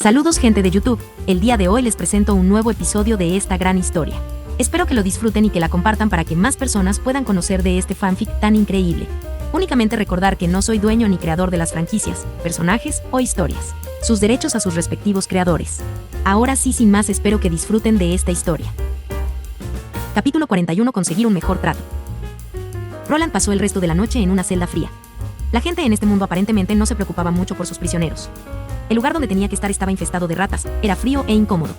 Saludos gente de YouTube, el día de hoy les presento un nuevo episodio de esta gran historia. Espero que lo disfruten y que la compartan para que más personas puedan conocer de este fanfic tan increíble. Únicamente recordar que no soy dueño ni creador de las franquicias, personajes o historias. Sus derechos a sus respectivos creadores. Ahora sí, sin más, espero que disfruten de esta historia. Capítulo 41. Conseguir un mejor trato. Roland pasó el resto de la noche en una celda fría. La gente en este mundo aparentemente no se preocupaba mucho por sus prisioneros. El lugar donde tenía que estar estaba infestado de ratas, era frío e incómodo.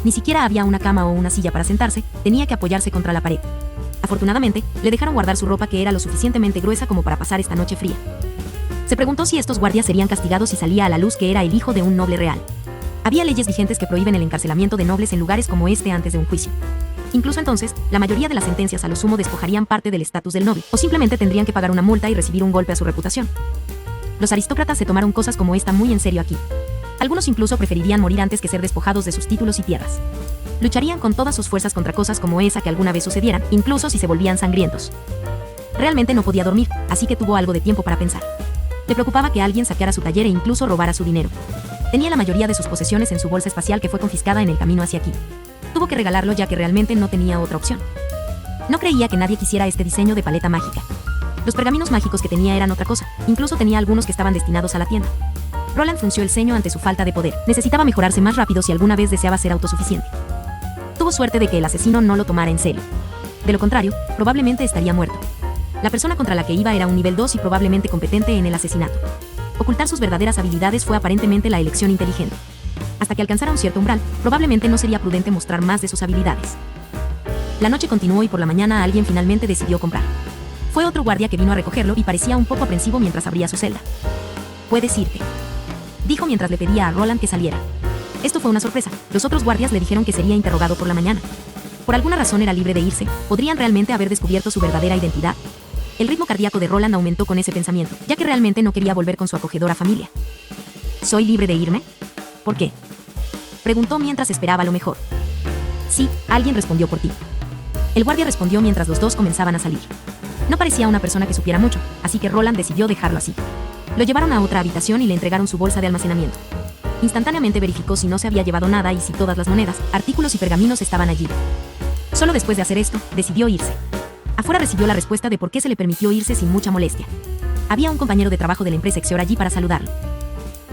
Ni siquiera había una cama o una silla para sentarse, tenía que apoyarse contra la pared. Afortunadamente, le dejaron guardar su ropa que era lo suficientemente gruesa como para pasar esta noche fría. Se preguntó si estos guardias serían castigados si salía a la luz que era el hijo de un noble real. Había leyes vigentes que prohíben el encarcelamiento de nobles en lugares como este antes de un juicio. Incluso entonces, la mayoría de las sentencias a lo sumo despojarían parte del estatus del noble, o simplemente tendrían que pagar una multa y recibir un golpe a su reputación. Los aristócratas se tomaron cosas como esta muy en serio aquí. Algunos incluso preferirían morir antes que ser despojados de sus títulos y tierras. Lucharían con todas sus fuerzas contra cosas como esa que alguna vez sucedieran, incluso si se volvían sangrientos. Realmente no podía dormir, así que tuvo algo de tiempo para pensar. Le preocupaba que alguien saqueara su taller e incluso robara su dinero. Tenía la mayoría de sus posesiones en su bolsa espacial que fue confiscada en el camino hacia aquí. Tuvo que regalarlo ya que realmente no tenía otra opción. No creía que nadie quisiera este diseño de paleta mágica. Los pergaminos mágicos que tenía eran otra cosa, incluso tenía algunos que estaban destinados a la tienda. Roland frunció el ceño ante su falta de poder. Necesitaba mejorarse más rápido si alguna vez deseaba ser autosuficiente. Tuvo suerte de que el asesino no lo tomara en serio. De lo contrario, probablemente estaría muerto. La persona contra la que iba era un nivel 2 y probablemente competente en el asesinato. Ocultar sus verdaderas habilidades fue aparentemente la elección inteligente. Hasta que alcanzara un cierto umbral, probablemente no sería prudente mostrar más de sus habilidades. La noche continuó y por la mañana alguien finalmente decidió comprar. Fue otro guardia que vino a recogerlo y parecía un poco aprensivo mientras abría su celda. «Puedes irte», dijo mientras le pedía a Roland que saliera. Esto fue una sorpresa. Los otros guardias le dijeron que sería interrogado por la mañana. Por alguna razón era libre de irse. ¿Podrían realmente haber descubierto su verdadera identidad? El ritmo cardíaco de Roland aumentó con ese pensamiento, ya que realmente no quería volver con su acogedora familia. ¿Soy libre de irme? ¿Por qué?, preguntó mientras esperaba lo mejor. Sí, alguien respondió por ti. El guardia respondió mientras los dos comenzaban a salir. No parecía una persona que supiera mucho, así que Roland decidió dejarlo así. Lo llevaron a otra habitación y le entregaron su bolsa de almacenamiento. Instantáneamente verificó si no se había llevado nada y si todas las monedas, artículos y pergaminos estaban allí. Solo después de hacer esto, decidió irse. Afuera recibió la respuesta de por qué se le permitió irse sin mucha molestia. Había un compañero de trabajo de la empresa Exeor allí para saludarlo.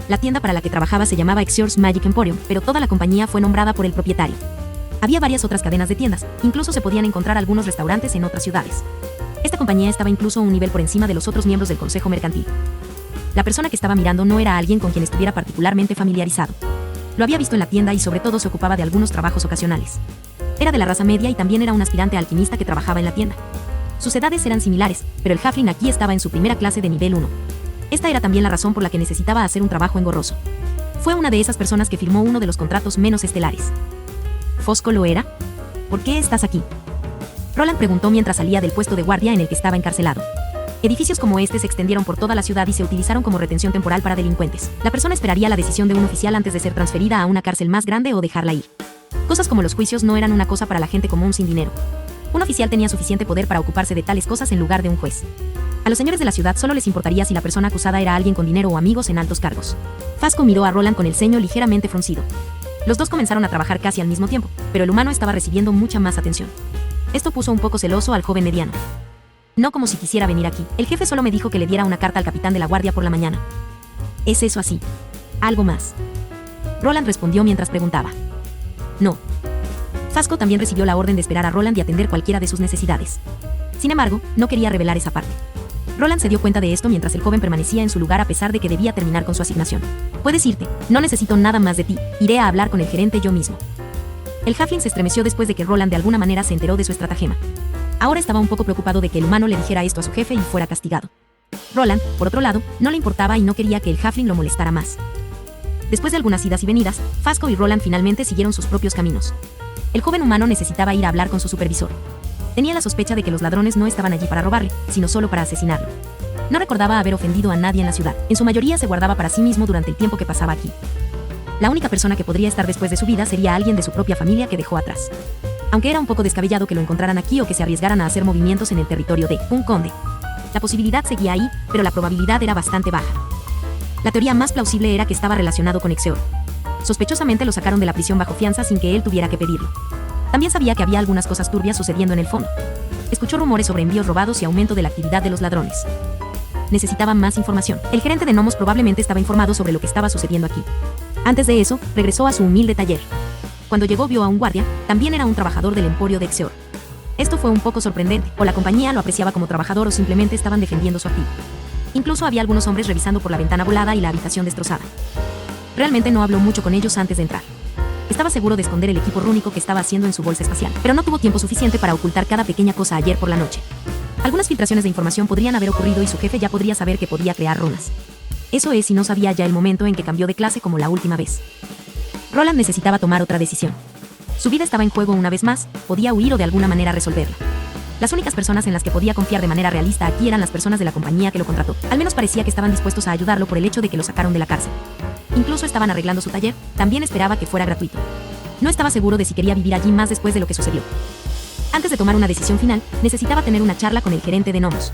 La tienda para la que trabajaba se llamaba Exeor's Magic Emporium, pero toda la compañía fue nombrada por el propietario. Había varias otras cadenas de tiendas, incluso se podían encontrar algunos restaurantes en otras ciudades. Esta compañía estaba incluso un nivel por encima de los otros miembros del consejo mercantil. La persona que estaba mirando no era alguien con quien estuviera particularmente familiarizado. Lo había visto en la tienda y sobre todo se ocupaba de algunos trabajos ocasionales. Era de la raza media y también era un aspirante alquimista que trabajaba en la tienda. Sus edades eran similares, pero el halfling aquí estaba en su primera clase de nivel 1. Esta era también la razón por la que necesitaba hacer un trabajo engorroso. Fue una de esas personas que firmó uno de los contratos menos estelares. ¿Fosco lo era? ¿Por qué estás aquí?, Roland preguntó mientras salía del puesto de guardia en el que estaba encarcelado. Edificios como este se extendieron por toda la ciudad y se utilizaron como retención temporal para delincuentes. La persona esperaría la decisión de un oficial antes de ser transferida a una cárcel más grande o dejarla ir. Cosas como los juicios no eran una cosa para la gente común sin dinero. Un oficial tenía suficiente poder para ocuparse de tales cosas en lugar de un juez. A los señores de la ciudad solo les importaría si la persona acusada era alguien con dinero o amigos en altos cargos. Fosco miró a Roland con el ceño ligeramente fruncido. Los dos comenzaron a trabajar casi al mismo tiempo, pero el humano estaba recibiendo mucha más atención. Esto puso un poco celoso al joven mediano. No como si quisiera venir aquí. El jefe solo me dijo que le diera una carta al capitán de la guardia por la mañana. ¿Es eso así? ¿Algo más?, Roland respondió mientras preguntaba. No. Fosco también recibió la orden de esperar a Roland y atender cualquiera de sus necesidades. Sin embargo, no quería revelar esa parte. Roland se dio cuenta de esto mientras el joven permanecía en su lugar a pesar de que debía terminar con su asignación. Puedes irte, no necesito nada más de ti, iré a hablar con el gerente yo mismo. El halfling se estremeció después de que Roland de alguna manera se enteró de su estratagema. Ahora estaba un poco preocupado de que el humano le dijera esto a su jefe y fuera castigado. Roland, por otro lado, no le importaba y no quería que el halfling lo molestara más. Después de algunas idas y venidas, Fosco y Roland finalmente siguieron sus propios caminos. El joven humano necesitaba ir a hablar con su supervisor. Tenía la sospecha de que los ladrones no estaban allí para robarle, sino solo para asesinarlo. No recordaba haber ofendido a nadie en la ciudad. En su mayoría se guardaba para sí mismo durante el tiempo que pasaba aquí. La única persona que podría estar después de su vida sería alguien de su propia familia que dejó atrás. Aunque era un poco descabellado que lo encontraran aquí o que se arriesgaran a hacer movimientos en el territorio de un conde. La posibilidad seguía ahí, pero la probabilidad era bastante baja. La teoría más plausible era que estaba relacionado con Exeor. Sospechosamente lo sacaron de la prisión bajo fianza sin que él tuviera que pedirlo. También sabía que había algunas cosas turbias sucediendo en el fondo. Escuchó rumores sobre envíos robados y aumento de la actividad de los ladrones. Necesitaba más información. El gerente de gnomos probablemente estaba informado sobre lo que estaba sucediendo aquí. Antes de eso, regresó a su humilde taller. Cuando llegó vio a un guardia, también era un trabajador del emporio de Exeor. Esto fue un poco sorprendente, o la compañía lo apreciaba como trabajador o simplemente estaban defendiendo su activo. Incluso había algunos hombres revisando por la ventana volada y la habitación destrozada. Realmente no habló mucho con ellos antes de entrar. Estaba seguro de esconder el equipo rúnico que estaba haciendo en su bolsa espacial, pero no tuvo tiempo suficiente para ocultar cada pequeña cosa ayer por la noche. Algunas filtraciones de información podrían haber ocurrido y su jefe ya podría saber que podía crear runas. Eso es si no sabía ya el momento en que cambió de clase como la última vez. Roland necesitaba tomar otra decisión. Su vida estaba en juego una vez más, podía huir o de alguna manera resolverla. Las únicas personas en las que podía confiar de manera realista aquí eran las personas de la compañía que lo contrató. Al menos parecía que estaban dispuestos a ayudarlo por el hecho de que lo sacaron de la cárcel. Incluso estaban arreglando su taller, también esperaba que fuera gratuito. No estaba seguro de si quería vivir allí más después de lo que sucedió. Antes de tomar una decisión final, necesitaba tener una charla con el gerente de gnomos.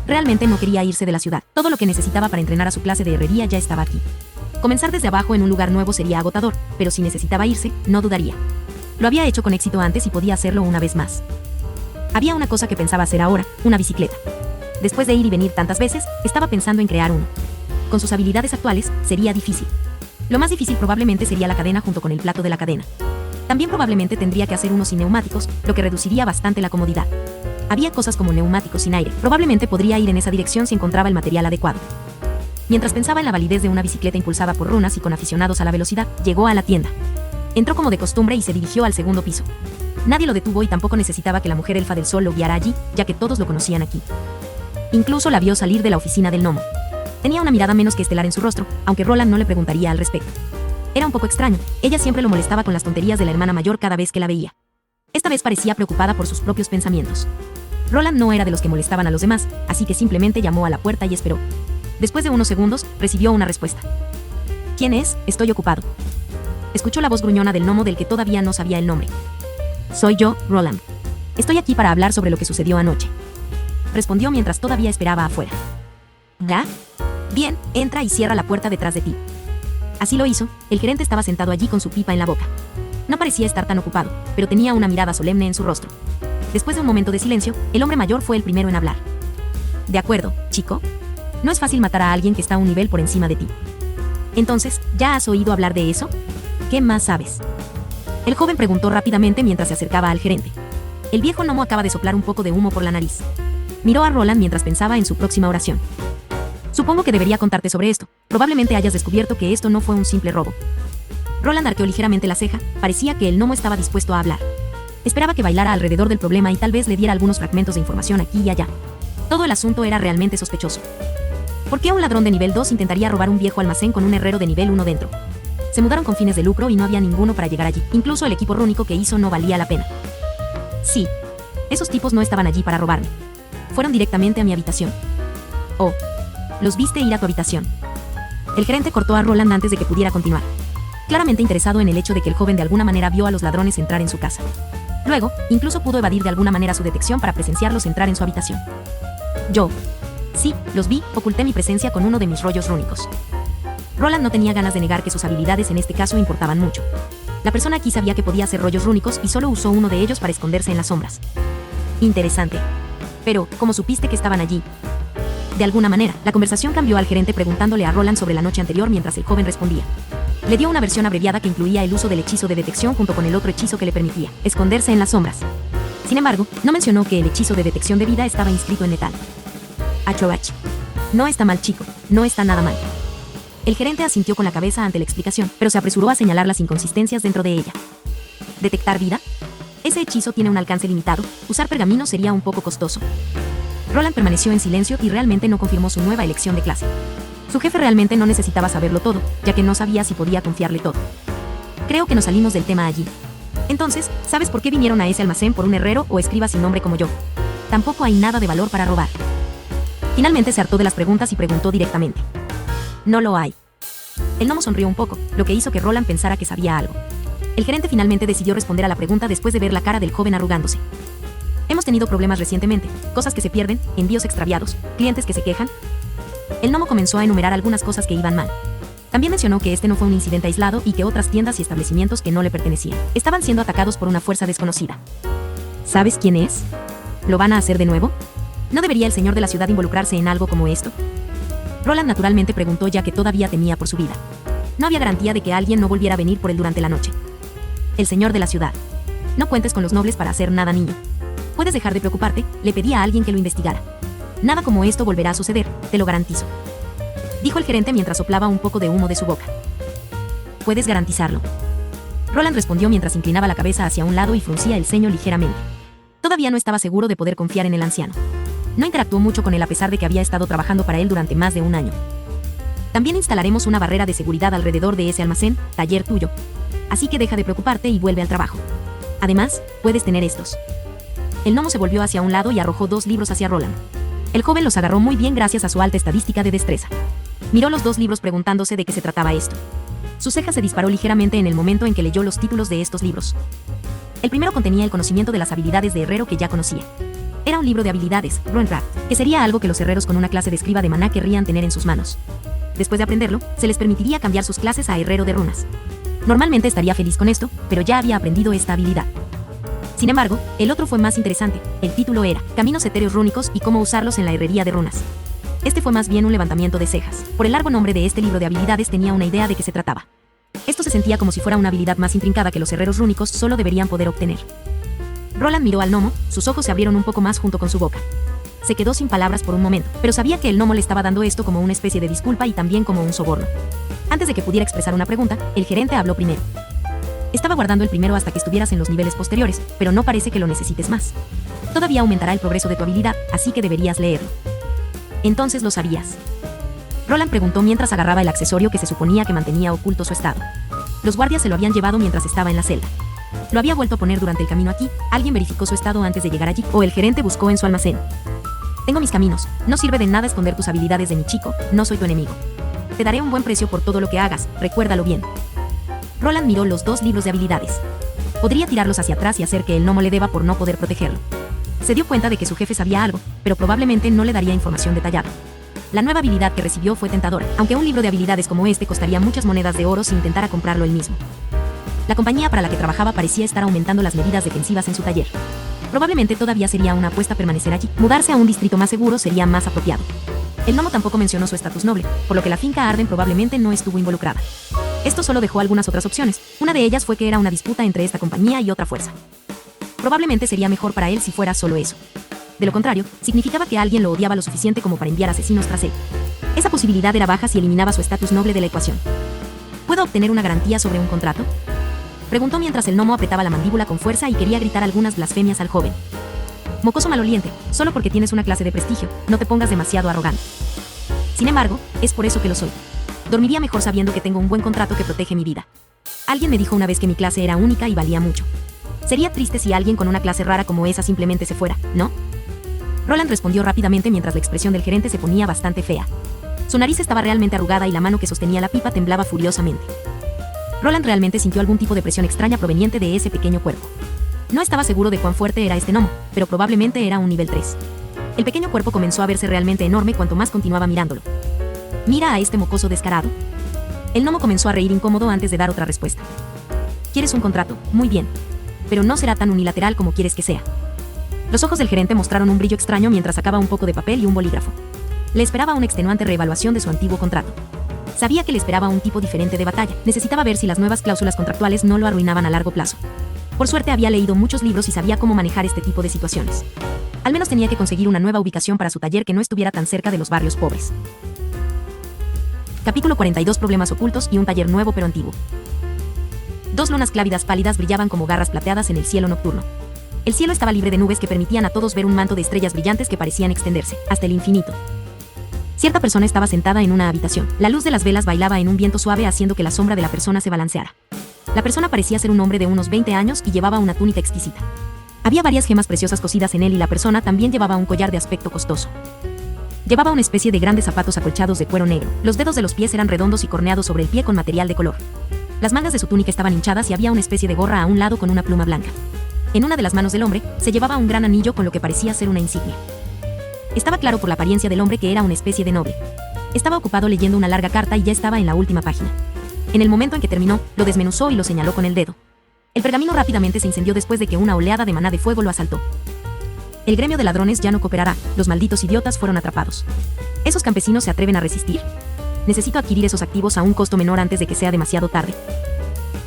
Realmente no quería irse de la ciudad. Todo lo que necesitaba para entrenar a su clase de herrería ya estaba aquí. Comenzar desde abajo en un lugar nuevo sería agotador, pero si necesitaba irse, no dudaría. Lo había hecho con éxito antes y podía hacerlo una vez más. Había una cosa que pensaba hacer ahora, una bicicleta. Después de ir y venir tantas veces, estaba pensando en crear uno. Con sus habilidades actuales, sería difícil. Lo más difícil probablemente sería la cadena junto con el plato de la cadena. También probablemente tendría que hacer unos sin neumáticos, lo que reduciría bastante la comodidad. Había cosas como neumáticos sin aire. Probablemente podría ir en esa dirección si encontraba el material adecuado. Mientras pensaba en la validez de una bicicleta impulsada por runas y con aficionados a la velocidad, llegó a la tienda. Entró como de costumbre y se dirigió al segundo piso. Nadie lo detuvo y tampoco necesitaba que la mujer elfa del sol lo guiara allí, ya que todos lo conocían aquí. Incluso la vio salir de la oficina del gnomo. Tenía una mirada menos que estelar en su rostro, aunque Roland no le preguntaría al respecto. Era un poco extraño, ella siempre lo molestaba con las tonterías de la hermana mayor cada vez que la veía. Esta vez parecía preocupada por sus propios pensamientos. Roland no era de los que molestaban a los demás, así que simplemente llamó a la puerta y esperó. Después de unos segundos, recibió una respuesta. ¿Quién es? Estoy ocupado. Escuchó la voz gruñona del gnomo del que todavía no sabía el nombre. Soy yo, Roland. Estoy aquí para hablar sobre lo que sucedió anoche. Respondió mientras todavía esperaba afuera. ¿Ya? Bien, entra y cierra la puerta detrás de ti. Así lo hizo, el gerente estaba sentado allí con su pipa en la boca. No parecía estar tan ocupado, pero tenía una mirada solemne en su rostro. Después de un momento de silencio, el hombre mayor fue el primero en hablar. De acuerdo, chico. No es fácil matar a alguien que está a un nivel por encima de ti. Entonces, ¿ya has oído hablar de eso? ¿Qué más sabes? El joven preguntó rápidamente mientras se acercaba al gerente. El viejo gnomo acaba de soplar un poco de humo por la nariz. Miró a Roland mientras pensaba en su próxima oración. Supongo que debería contarte sobre esto. Probablemente hayas descubierto que esto no fue un simple robo. Roland arqueó ligeramente la ceja, parecía que el gnomo estaba dispuesto a hablar. Esperaba que bailara alrededor del problema y tal vez le diera algunos fragmentos de información aquí y allá. Todo el asunto era realmente sospechoso. ¿Por qué un ladrón de nivel 2 intentaría robar un viejo almacén con un herrero de nivel 1 dentro? Se mudaron con fines de lucro y no había ninguno para llegar allí. Incluso el equipo rúnico que hizo no valía la pena. Sí. Esos tipos no estaban allí para robarme. Fueron directamente a mi habitación. Oh. Los viste ir a tu habitación. El gerente cortó a Roland antes de que pudiera continuar. Claramente interesado en el hecho de que el joven de alguna manera vio a los ladrones entrar en su casa. Luego, incluso pudo evadir de alguna manera su detección para presenciarlos entrar en su habitación. Yo. Sí, los vi, oculté mi presencia con uno de mis rollos rúnicos. Roland no tenía ganas de negar que sus habilidades en este caso importaban mucho. La persona aquí sabía que podía hacer rollos rúnicos y solo usó uno de ellos para esconderse en las sombras. Interesante. Pero, ¿cómo supiste que estaban allí? De alguna manera, la conversación cambió al gerente preguntándole a Roland sobre la noche anterior mientras el joven respondía. Le dio una versión abreviada que incluía el uso del hechizo de detección junto con el otro hechizo que le permitía esconderse en las sombras. Sin embargo, no mencionó que el hechizo de detección de vida estaba inscrito en letal. Achoach. No está mal, chico, no está nada mal. El gerente asintió con la cabeza ante la explicación, pero se apresuró a señalar las inconsistencias dentro de ella. ¿Detectar vida? Ese hechizo tiene un alcance limitado, usar pergamino sería un poco costoso. Roland permaneció en silencio y realmente no confirmó su nueva elección de clase. Su jefe realmente no necesitaba saberlo todo, ya que no sabía si podía confiarle todo. Creo que nos salimos del tema allí. Entonces, ¿sabes por qué vinieron a ese almacén por un herrero o escriba sin nombre como yo? Tampoco hay nada de valor para robar. Finalmente se hartó de las preguntas y preguntó directamente. No lo hay. El gnomo sonrió un poco, lo que hizo que Roland pensara que sabía algo. El gerente finalmente decidió responder a la pregunta después de ver la cara del joven arrugándose. Hemos tenido problemas recientemente, cosas que se pierden, envíos extraviados, clientes que se quejan. El gnomo comenzó a enumerar algunas cosas que iban mal. También mencionó que este no fue un incidente aislado y que otras tiendas y establecimientos que no le pertenecían estaban siendo atacados por una fuerza desconocida. ¿Sabes quién es? ¿Lo van a hacer de nuevo? ¿No debería el señor de la ciudad involucrarse en algo como esto? Roland naturalmente preguntó, ya que todavía temía por su vida. No había garantía de que alguien no volviera a venir por él durante la noche. El señor de la ciudad. No cuentes con los nobles para hacer nada, niño. Puedes dejar de preocuparte, le pedí a alguien que lo investigara. Nada como esto volverá a suceder, te lo garantizo. Dijo el gerente mientras soplaba un poco de humo de su boca. ¿Puedes garantizarlo? Roland respondió mientras inclinaba la cabeza hacia un lado y fruncía el ceño ligeramente. Todavía no estaba seguro de poder confiar en el anciano. No interactuó mucho con él a pesar de que había estado trabajando para él durante más de un año. También instalaremos una barrera de seguridad alrededor de ese almacén, taller tuyo. Así que deja de preocuparte y vuelve al trabajo. Además, puedes tener estos. El gnomo se volvió hacia un lado y arrojó 2 libros hacia Roland. El joven los agarró muy bien gracias a su alta estadística de destreza. Miró los 2 libros preguntándose de qué se trataba esto. Su ceja se disparó ligeramente en el momento en que leyó los títulos de estos libros. El primero contenía el conocimiento de las habilidades de herrero que ya conocía. Era un libro de habilidades, Runecraft, que sería algo que los herreros con una clase de escriba de maná querrían tener en sus manos. Después de aprenderlo, se les permitiría cambiar sus clases a herrero de runas. Normalmente estaría feliz con esto, pero ya había aprendido esta habilidad. Sin embargo, el otro fue más interesante. El título era Caminos etéreos rúnicos y cómo usarlos en la herrería de runas. Este fue más bien un levantamiento de cejas. Por el largo nombre de este libro de habilidades tenía una idea de qué se trataba. Esto se sentía como si fuera una habilidad más intrincada que los herreros rúnicos solo deberían poder obtener. Roland miró al gnomo, sus ojos se abrieron un poco más junto con su boca. Se quedó sin palabras por un momento, pero sabía que el gnomo le estaba dando esto como una especie de disculpa y también como un soborno. Antes de que pudiera expresar una pregunta, el gerente habló primero. Estaba guardando el primero hasta que estuvieras en los niveles posteriores, pero no parece que lo necesites más. Todavía aumentará el progreso de tu habilidad, así que deberías leerlo. Entonces lo sabías. Roland preguntó mientras agarraba el accesorio que se suponía que mantenía oculto su estado. Los guardias se lo habían llevado mientras estaba en la celda. Lo había vuelto a poner durante el camino aquí, alguien verificó su estado antes de llegar allí, o el gerente buscó en su almacén. Tengo mis caminos, no sirve de nada esconder tus habilidades de mi chico, no soy tu enemigo. Te daré un buen precio por todo lo que hagas, recuérdalo bien. Roland miró los 2 libros de habilidades. Podría tirarlos hacia atrás y hacer que el gnomo le deba por no poder protegerlo. Se dio cuenta de que su jefe sabía algo, pero probablemente no le daría información detallada. La nueva habilidad que recibió fue tentadora, aunque un libro de habilidades como este costaría muchas monedas de oro si intentara comprarlo él mismo. La compañía para la que trabajaba parecía estar aumentando las medidas defensivas en su taller. Probablemente todavía sería una apuesta permanecer allí. Mudarse a un distrito más seguro sería más apropiado. El gnomo tampoco mencionó su estatus noble, por lo que la finca Arden probablemente no estuvo involucrada. Esto solo dejó algunas otras opciones. Una de ellas fue que era una disputa entre esta compañía y otra fuerza. Probablemente sería mejor para él si fuera solo eso. De lo contrario, significaba que alguien lo odiaba lo suficiente como para enviar asesinos tras él. Esa posibilidad era baja si eliminaba su estatus noble de la ecuación. ¿Puedo obtener una garantía sobre un contrato?, preguntó mientras el gnomo apretaba la mandíbula con fuerza y quería gritar algunas blasfemias al joven. Mocoso maloliente, solo porque tienes una clase de prestigio, no te pongas demasiado arrogante. Sin embargo, es por eso que lo soy. Dormiría mejor sabiendo que tengo un buen contrato que protege mi vida. Alguien me dijo una vez que mi clase era única y valía mucho. Sería triste si alguien con una clase rara como esa simplemente se fuera, ¿no? Roland respondió rápidamente mientras la expresión del gerente se ponía bastante fea. Su nariz estaba realmente arrugada y la mano que sostenía la pipa temblaba furiosamente. Roland realmente sintió algún tipo de presión extraña proveniente de ese pequeño cuerpo. No estaba seguro de cuán fuerte era este gnomo, pero probablemente era un nivel 3. El pequeño cuerpo comenzó a verse realmente enorme cuanto más continuaba mirándolo. Mira a este mocoso descarado. El gnomo comenzó a reír incómodo antes de dar otra respuesta. ¿Quieres un contrato? Muy bien. Pero no será tan unilateral como quieres que sea. Los ojos del gerente mostraron un brillo extraño mientras sacaba un poco de papel y un bolígrafo. Le esperaba una extenuante reevaluación de su antiguo contrato. Sabía que le esperaba un tipo diferente de batalla. Necesitaba ver si las nuevas cláusulas contractuales no lo arruinaban a largo plazo. Por suerte había leído muchos libros y sabía cómo manejar este tipo de situaciones. Al menos tenía que conseguir una nueva ubicación para su taller que no estuviera tan cerca de los barrios pobres. Capítulo 42. Problemas ocultos y un taller nuevo pero antiguo. 2 lunas clávidas pálidas brillaban como garras plateadas en el cielo nocturno. El cielo estaba libre de nubes que permitían a todos ver un manto de estrellas brillantes que parecían extenderse hasta el infinito. Cierta persona estaba sentada en una habitación. La luz de las velas bailaba en un viento suave haciendo que la sombra de la persona se balanceara. La persona parecía ser un hombre de unos 20 años y llevaba una túnica exquisita. Había varias gemas preciosas cosidas en él y la persona también llevaba un collar de aspecto costoso. Llevaba una especie de grandes zapatos acolchados de cuero negro. Los dedos de los pies eran redondos y corneados sobre el pie con material de color. Las mangas de su túnica estaban hinchadas y había una especie de gorra a un lado con una pluma blanca. En una de las manos del hombre se llevaba un gran anillo con lo que parecía ser una insignia. Estaba claro por la apariencia del hombre que era una especie de noble. Estaba ocupado leyendo una larga carta y ya estaba en la última página. En el momento en que terminó, lo desmenuzó y lo señaló con el dedo. El pergamino rápidamente se incendió después de que una oleada de maná de fuego lo asaltó. El gremio de ladrones ya no cooperará, los malditos idiotas fueron atrapados. Esos campesinos se atreven a resistir. Necesito adquirir esos activos a un costo menor antes de que sea demasiado tarde.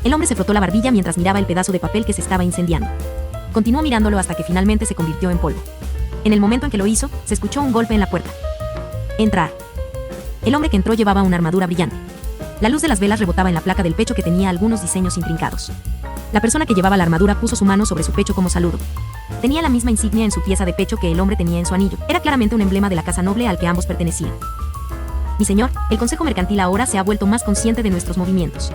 El hombre se frotó la barbilla mientras miraba el pedazo de papel que se estaba incendiando. Continuó mirándolo hasta que finalmente se convirtió en polvo. En el momento en que lo hizo, se escuchó un golpe en la puerta. Entrar. El hombre que entró llevaba una armadura brillante. La luz de las velas rebotaba en la placa del pecho que tenía algunos diseños intrincados. La persona que llevaba la armadura puso su mano sobre su pecho como saludo. Tenía la misma insignia en su pieza de pecho que el hombre tenía en su anillo. Era claramente un emblema de la casa noble al que ambos pertenecían. Mi señor, el Consejo Mercantil ahora se ha vuelto más consciente de nuestros movimientos.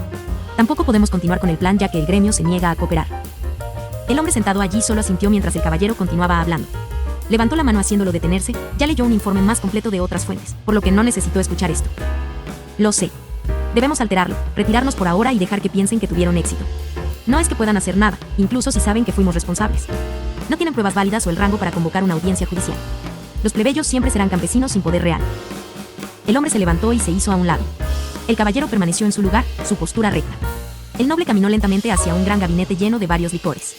Tampoco podemos continuar con el plan ya que el gremio se niega a cooperar. El hombre sentado allí solo asintió mientras el caballero continuaba hablando. Levantó la mano haciéndolo detenerse, ya leyó un informe más completo de otras fuentes, por lo que no necesitó escuchar esto. Lo sé. Debemos alterarlo, retirarnos por ahora y dejar que piensen que tuvieron éxito. No es que puedan hacer nada, incluso si saben que fuimos responsables. No tienen pruebas válidas o el rango para convocar una audiencia judicial. Los plebeyos siempre serán campesinos sin poder real. El hombre se levantó y se hizo a un lado. El caballero permaneció en su lugar, su postura recta. El noble caminó lentamente hacia un gran gabinete lleno de varios licores.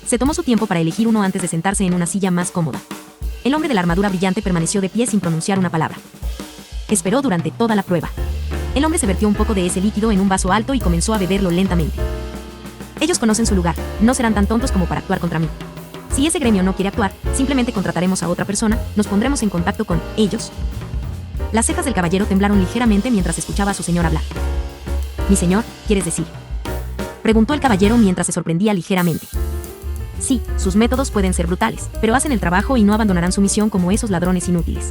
Se tomó su tiempo para elegir uno antes de sentarse en una silla más cómoda. El hombre de la armadura brillante permaneció de pie sin pronunciar una palabra. Esperó durante toda la prueba. El hombre se vertió un poco de ese líquido en un vaso alto y comenzó a beberlo lentamente. Ellos conocen su lugar, no serán tan tontos como para actuar contra mí. Si ese gremio no quiere actuar, simplemente contrataremos a otra persona, nos pondremos en contacto con ellos. Las cejas del caballero temblaron ligeramente mientras escuchaba a su señor hablar. «Mi señor, ¿quieres decir?», preguntó el caballero mientras se sorprendía ligeramente. Sí, sus métodos pueden ser brutales, pero hacen el trabajo y no abandonarán su misión como esos ladrones inútiles.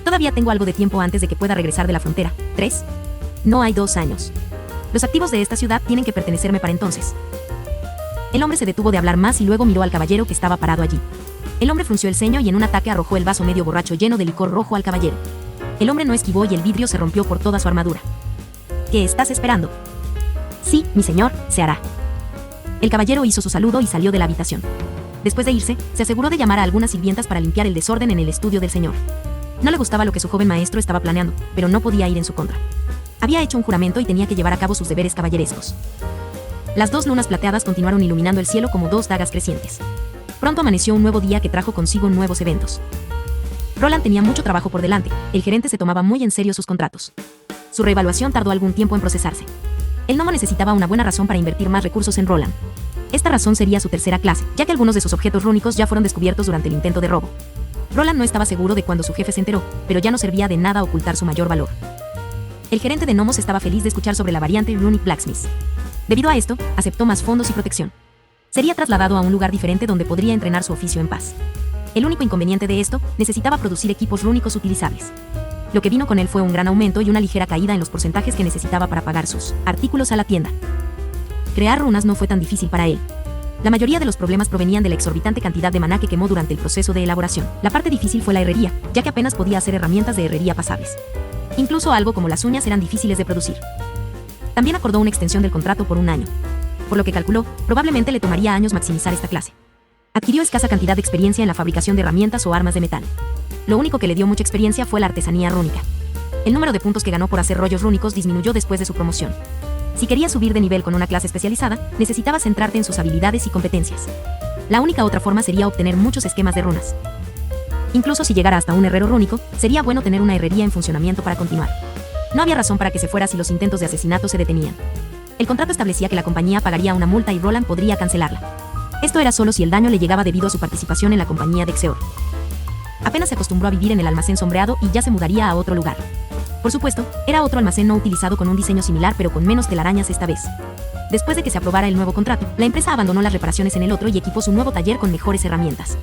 Todavía tengo algo de tiempo antes de que pueda regresar de la frontera. 3. No hay 2 años. Los activos de esta ciudad tienen que pertenecerme para entonces. El hombre se detuvo de hablar más y luego miró al caballero que estaba parado allí. El hombre frunció el ceño y en un ataque arrojó el vaso medio borracho lleno de licor rojo al caballero. El hombre no esquivó y el vidrio se rompió por toda su armadura. ¿Qué estás esperando? Sí, mi señor, se hará. El caballero hizo su saludo y salió de la habitación. Después de irse, se aseguró de llamar a algunas sirvientas para limpiar el desorden en el estudio del señor. No le gustaba lo que su joven maestro estaba planeando, pero no podía ir en su contra. Había hecho un juramento y tenía que llevar a cabo sus deberes caballerescos. Las 2 lunas plateadas continuaron iluminando el cielo como 2 dagas crecientes. Pronto amaneció un nuevo día que trajo consigo nuevos eventos. Roland tenía mucho trabajo por delante, el gerente se tomaba muy en serio sus contratos. Su reevaluación tardó algún tiempo en procesarse. El gnomo necesitaba una buena razón para invertir más recursos en Roland. Esta razón sería su tercera clase, ya que algunos de sus objetos rúnicos ya fueron descubiertos durante el intento de robo. Roland no estaba seguro de cuando su jefe se enteró, pero ya no servía de nada ocultar su mayor valor. El gerente de gnomos estaba feliz de escuchar sobre la variante Runic Blacksmith. Debido a esto, aceptó más fondos y protección. Sería trasladado a un lugar diferente donde podría entrenar su oficio en paz. El único inconveniente de esto, necesitaba producir equipos rúnicos utilizables. Lo que vino con él fue un gran aumento y una ligera caída en los porcentajes que necesitaba para pagar sus artículos a la tienda. Crear runas no fue tan difícil para él. La mayoría de los problemas provenían de la exorbitante cantidad de maná que quemó durante el proceso de elaboración. La parte difícil fue la herrería, ya que apenas podía hacer herramientas de herrería pasables. Incluso algo como las uñas eran difíciles de producir. También acordó una extensión del contrato por 1 año. Por lo que calculó, probablemente le tomaría años maximizar esta clase. Adquirió escasa cantidad de experiencia en la fabricación de herramientas o armas de metal. Lo único que le dio mucha experiencia fue la artesanía rúnica. El número de puntos que ganó por hacer rollos rúnicos disminuyó después de su promoción. Si quería subir de nivel con una clase especializada, necesitaba centrarte en sus habilidades y competencias. La única otra forma sería obtener muchos esquemas de runas. Incluso si llegara hasta un herrero rúnico, sería bueno tener una herrería en funcionamiento para continuar. No había razón para que se fuera si los intentos de asesinato se detenían. El contrato establecía que la compañía pagaría una multa y Roland podría cancelarla. Esto era solo si el daño le llegaba debido a su participación en la compañía de Xeor. Apenas se acostumbró a vivir en el almacén sombreado y ya se mudaría a otro lugar. Por supuesto, era otro almacén no utilizado con un diseño similar pero con menos telarañas esta vez. Después de que se aprobara el nuevo contrato, la empresa abandonó las reparaciones en el otro y equipó su nuevo taller con mejores herramientas.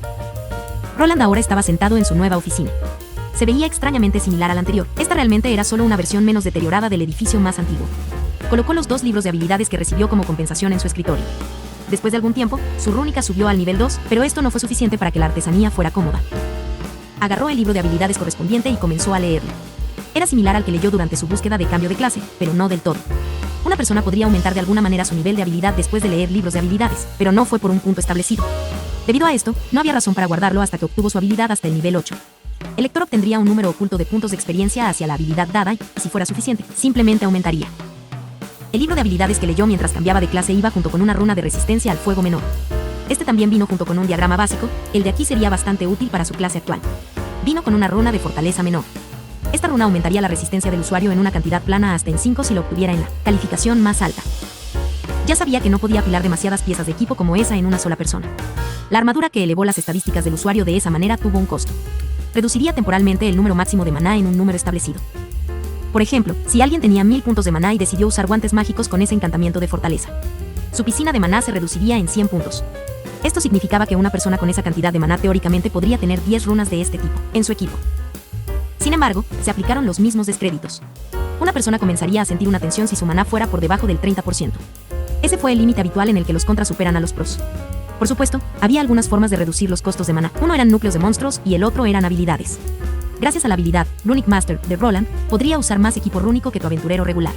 Roland ahora estaba sentado en su nueva oficina. Se veía extrañamente similar al anterior. Esta realmente era solo una versión menos deteriorada del edificio más antiguo. Colocó los 2 libros de habilidades que recibió como compensación en su escritorio. Después de algún tiempo, su rúnica subió al nivel 2, pero esto no fue suficiente para que la artesanía fuera cómoda. Agarró el libro de habilidades correspondiente y comenzó a leerlo. Era similar al que leyó durante su búsqueda de cambio de clase, pero no del todo. Una persona podría aumentar de alguna manera su nivel de habilidad después de leer libros de habilidades, pero no fue por un punto establecido. Debido a esto, no había razón para guardarlo hasta que obtuvo su habilidad hasta el nivel 8. El lector obtendría un número oculto de puntos de experiencia hacia la habilidad dada y, si fuera suficiente, simplemente aumentaría. El libro de habilidades que leyó mientras cambiaba de clase iba junto con una runa de resistencia al fuego menor. Este también vino junto con un diagrama básico, el de aquí sería bastante útil para su clase actual. Vino con una runa de fortaleza menor. Esta runa aumentaría la resistencia del usuario en una cantidad plana hasta en 5 si lo obtuviera en la calificación más alta. Ya sabía que no podía apilar demasiadas piezas de equipo como esa en una sola persona. La armadura que elevó las estadísticas del usuario de esa manera tuvo un costo. Reduciría temporalmente el número máximo de maná en un número establecido. Por ejemplo, si alguien tenía 1000 puntos de maná y decidió usar guantes mágicos con ese encantamiento de fortaleza, su piscina de maná se reduciría en 100 puntos. Esto significaba que una persona con esa cantidad de maná teóricamente podría tener 10 runas de este tipo en su equipo. Sin embargo, se aplicaron los mismos descréditos. Una persona comenzaría a sentir una tensión si su maná fuera por debajo del 30%. Ese fue el límite habitual en el que los contras superan a los pros. Por supuesto, había algunas formas de reducir los costos de maná. Uno eran núcleos de monstruos y el otro eran habilidades. Gracias a la habilidad Runic Master de Roland, podría usar más equipo rúnico que tu aventurero regular.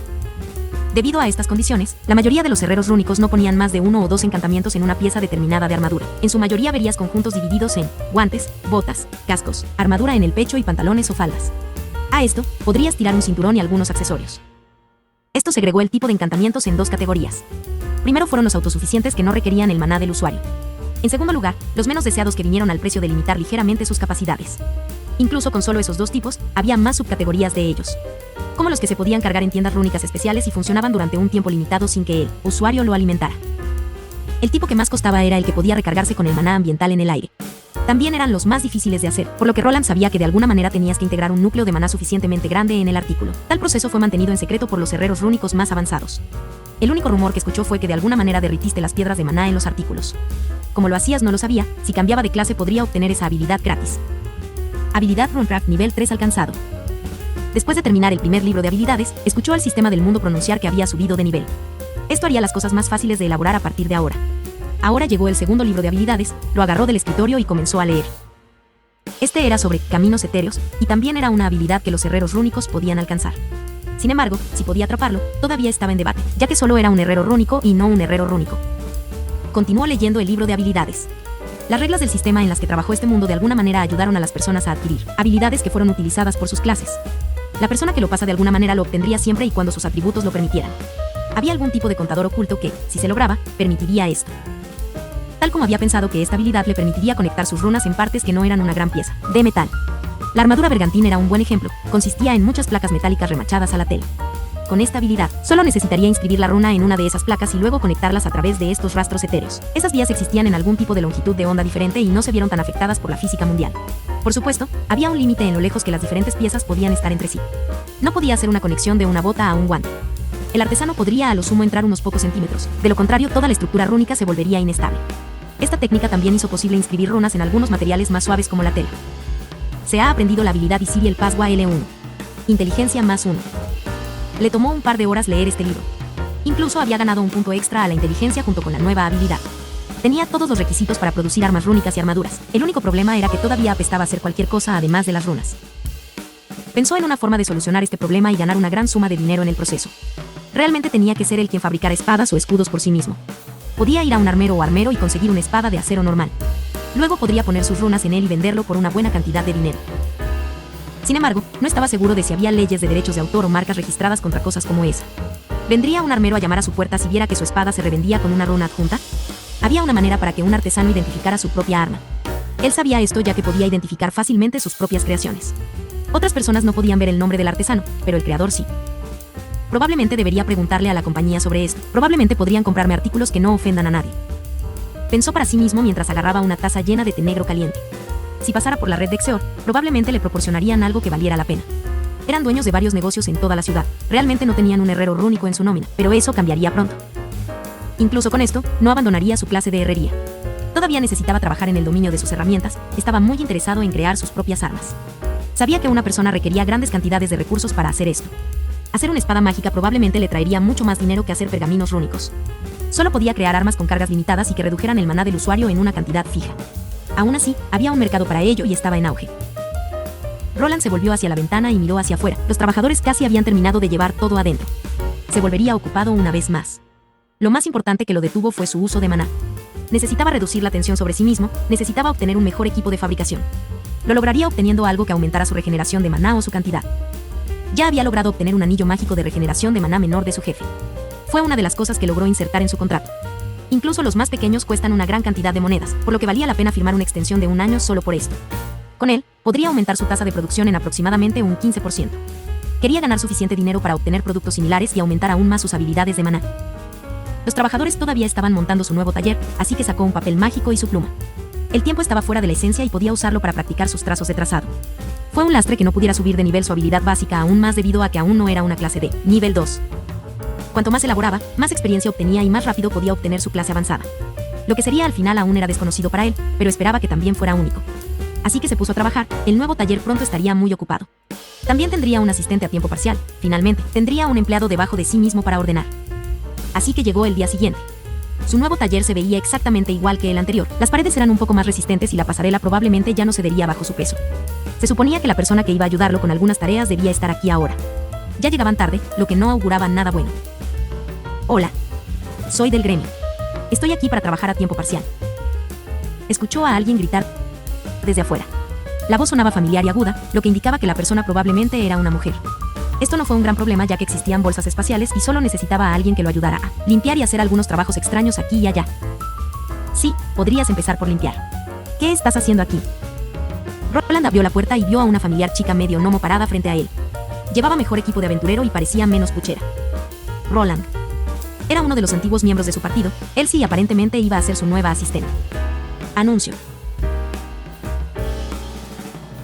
Debido a estas condiciones, la mayoría de los herreros rúnicos no ponían más de 1 o 2 encantamientos en una pieza determinada de armadura. En su mayoría verías conjuntos divididos en guantes, botas, cascos, armadura en el pecho y pantalones o faldas. A esto, podrías tirar un cinturón y algunos accesorios. Esto segregó el tipo de encantamientos en 2 categorías. Primero fueron los autosuficientes que no requerían el maná del usuario. En segundo lugar, los menos deseados que vinieron al precio de limitar ligeramente sus capacidades. Incluso con solo esos 2 tipos, había más subcategorías de ellos, como los que se podían cargar en tiendas rúnicas especiales y funcionaban durante un tiempo limitado sin que el usuario lo alimentara. El tipo que más costaba era el que podía recargarse con el maná ambiental en el aire. También eran los más difíciles de hacer, por lo que Roland sabía que de alguna manera tenías que integrar un núcleo de maná suficientemente grande en el artículo. Tal proceso fue mantenido en secreto por los herreros rúnicos más avanzados. El único rumor que escuchó fue que de alguna manera derritiste las piedras de maná en los artículos. Como lo hacías no lo sabía, si cambiaba de clase podría obtener esa habilidad gratis. Habilidad Runecraft nivel 3 alcanzado. Después de terminar el primer libro de habilidades, escuchó al sistema del mundo pronunciar que había subido de nivel. Esto haría las cosas más fáciles de elaborar a partir de ahora. Ahora llegó el segundo libro de habilidades, lo agarró del escritorio y comenzó a leer. Este era sobre caminos etéreos, y también era una habilidad que los herreros rúnicos podían alcanzar. Sin embargo, si podía atraparlo, todavía estaba en debate, ya que solo era un herrero rúnico y no un herrero rúnico. Continuó leyendo el libro de habilidades. Las reglas del sistema en las que trabajó este mundo de alguna manera ayudaron a las personas a adquirir habilidades que fueron utilizadas por sus clases. La persona que lo pasa de alguna manera lo obtendría siempre y cuando sus atributos lo permitieran. Había algún tipo de contador oculto que, si se lograba, permitiría esto. Tal como había pensado que esta habilidad le permitiría conectar sus runas en partes que no eran una gran pieza de metal. La armadura bergantín era un buen ejemplo, consistía en muchas placas metálicas remachadas a la tela. Con esta habilidad, solo necesitaría inscribir la runa en una de esas placas y luego conectarlas a través de estos rastros etéreos. Esas vías existían en algún tipo de longitud de onda diferente y no se vieron tan afectadas por la física mundial. Por supuesto, había un límite en lo lejos que las diferentes piezas podían estar entre sí. No podía hacer una conexión de una bota a un guante. El artesano podría a lo sumo entrar unos pocos centímetros, de lo contrario toda la estructura rúnica se volvería inestable. Esta técnica también hizo posible inscribir runas en algunos materiales más suaves como la tela. Se ha aprendido la habilidad Isiriel Pasgua L1. Inteligencia más 1. Le tomó un par de horas leer este libro. Incluso había ganado un punto extra a la inteligencia junto con la nueva habilidad. Tenía todos los requisitos para producir armas rúnicas y armaduras. El único problema era que todavía apestaba hacer cualquier cosa además de las runas. Pensó en una forma de solucionar este problema y ganar una gran suma de dinero en el proceso. Realmente tenía que ser el quien fabricara espadas o escudos por sí mismo. Podía ir a un armero o armero y conseguir una espada de acero normal. Luego podría poner sus runas en él y venderlo por una buena cantidad de dinero. Sin embargo, no estaba seguro de si había leyes de derechos de autor o marcas registradas contra cosas como esa. ¿Vendría un armero a llamar a su puerta si viera que su espada se revendía con una runa adjunta? Había una manera para que un artesano identificara su propia arma. Él sabía esto ya que podía identificar fácilmente sus propias creaciones. Otras personas no podían ver el nombre del artesano, pero el creador sí. Probablemente debería preguntarle a la compañía sobre esto. Probablemente podrían comprarme artículos que no ofendan a nadie. Pensó para sí mismo mientras agarraba una taza llena de té negro caliente. Si pasara por la red de Xeor, probablemente le proporcionarían algo que valiera la pena. Eran dueños de varios negocios en toda la ciudad. Realmente no tenían un herrero rúnico en su nómina, pero eso cambiaría pronto. Incluso con esto, no abandonaría su clase de herrería. Todavía necesitaba trabajar en el dominio de sus herramientas, estaba muy interesado en crear sus propias armas. Sabía que una persona requería grandes cantidades de recursos para hacer esto. Hacer una espada mágica probablemente le traería mucho más dinero que hacer pergaminos rúnicos. Solo podía crear armas con cargas limitadas y que redujeran el maná del usuario en una cantidad fija. Aún así, había un mercado para ello y estaba en auge. Roland se volvió hacia la ventana y miró hacia afuera. Los trabajadores casi habían terminado de llevar todo adentro. Se volvería ocupado una vez más. Lo más importante que lo detuvo fue su uso de maná. Necesitaba reducir la tensión sobre sí mismo, necesitaba obtener un mejor equipo de fabricación. Lo lograría obteniendo algo que aumentara su regeneración de maná o su cantidad. Ya había logrado obtener un anillo mágico de regeneración de maná menor de su jefe. Fue una de las cosas que logró insertar en su contrato. Incluso los más pequeños cuestan una gran cantidad de monedas, por lo que valía la pena firmar una extensión de 1 año solo por esto. Con él, podría aumentar su tasa de producción en aproximadamente un 15%. Quería ganar suficiente dinero para obtener productos similares y aumentar aún más sus habilidades de maná. Los trabajadores todavía estaban montando su nuevo taller, así que sacó un papel mágico y su pluma. El tiempo estaba fuera de la esencia y podía usarlo para practicar sus trazos de trazado. Fue un lastre que no pudiera subir de nivel su habilidad básica aún más debido a que aún no era una clase de nivel 2. Cuanto más elaboraba, más experiencia obtenía y más rápido podía obtener su clase avanzada. Lo que sería al final aún era desconocido para él, pero esperaba que también fuera único. Así que se puso a trabajar, el nuevo taller pronto estaría muy ocupado. También tendría un asistente a tiempo parcial, finalmente, tendría un empleado debajo de sí mismo para ordenar. Así que llegó el día siguiente. Su nuevo taller se veía exactamente igual que el anterior, las paredes eran un poco más resistentes y la pasarela probablemente ya no cedería bajo su peso. Se suponía que la persona que iba a ayudarlo con algunas tareas debía estar aquí ahora. Ya llegaban tarde, lo que no auguraba nada bueno. Hola. Soy del gremio. Estoy aquí para trabajar a tiempo parcial. Escuchó a alguien gritar desde afuera. La voz sonaba familiar y aguda, lo que indicaba que la persona probablemente era una mujer. Esto no fue un gran problema ya que existían bolsas espaciales y solo necesitaba a alguien que lo ayudara a limpiar y hacer algunos trabajos extraños aquí y allá. Sí, podrías empezar por limpiar. ¿Qué estás haciendo aquí? Roland abrió la puerta y vio a una familiar chica medio gnomo parada frente a él. Llevaba mejor equipo de aventurero y parecía menos puchera. Roland. Era uno de los antiguos miembros de su partido, Elsie aparentemente iba a ser su nueva asistente. Anuncio.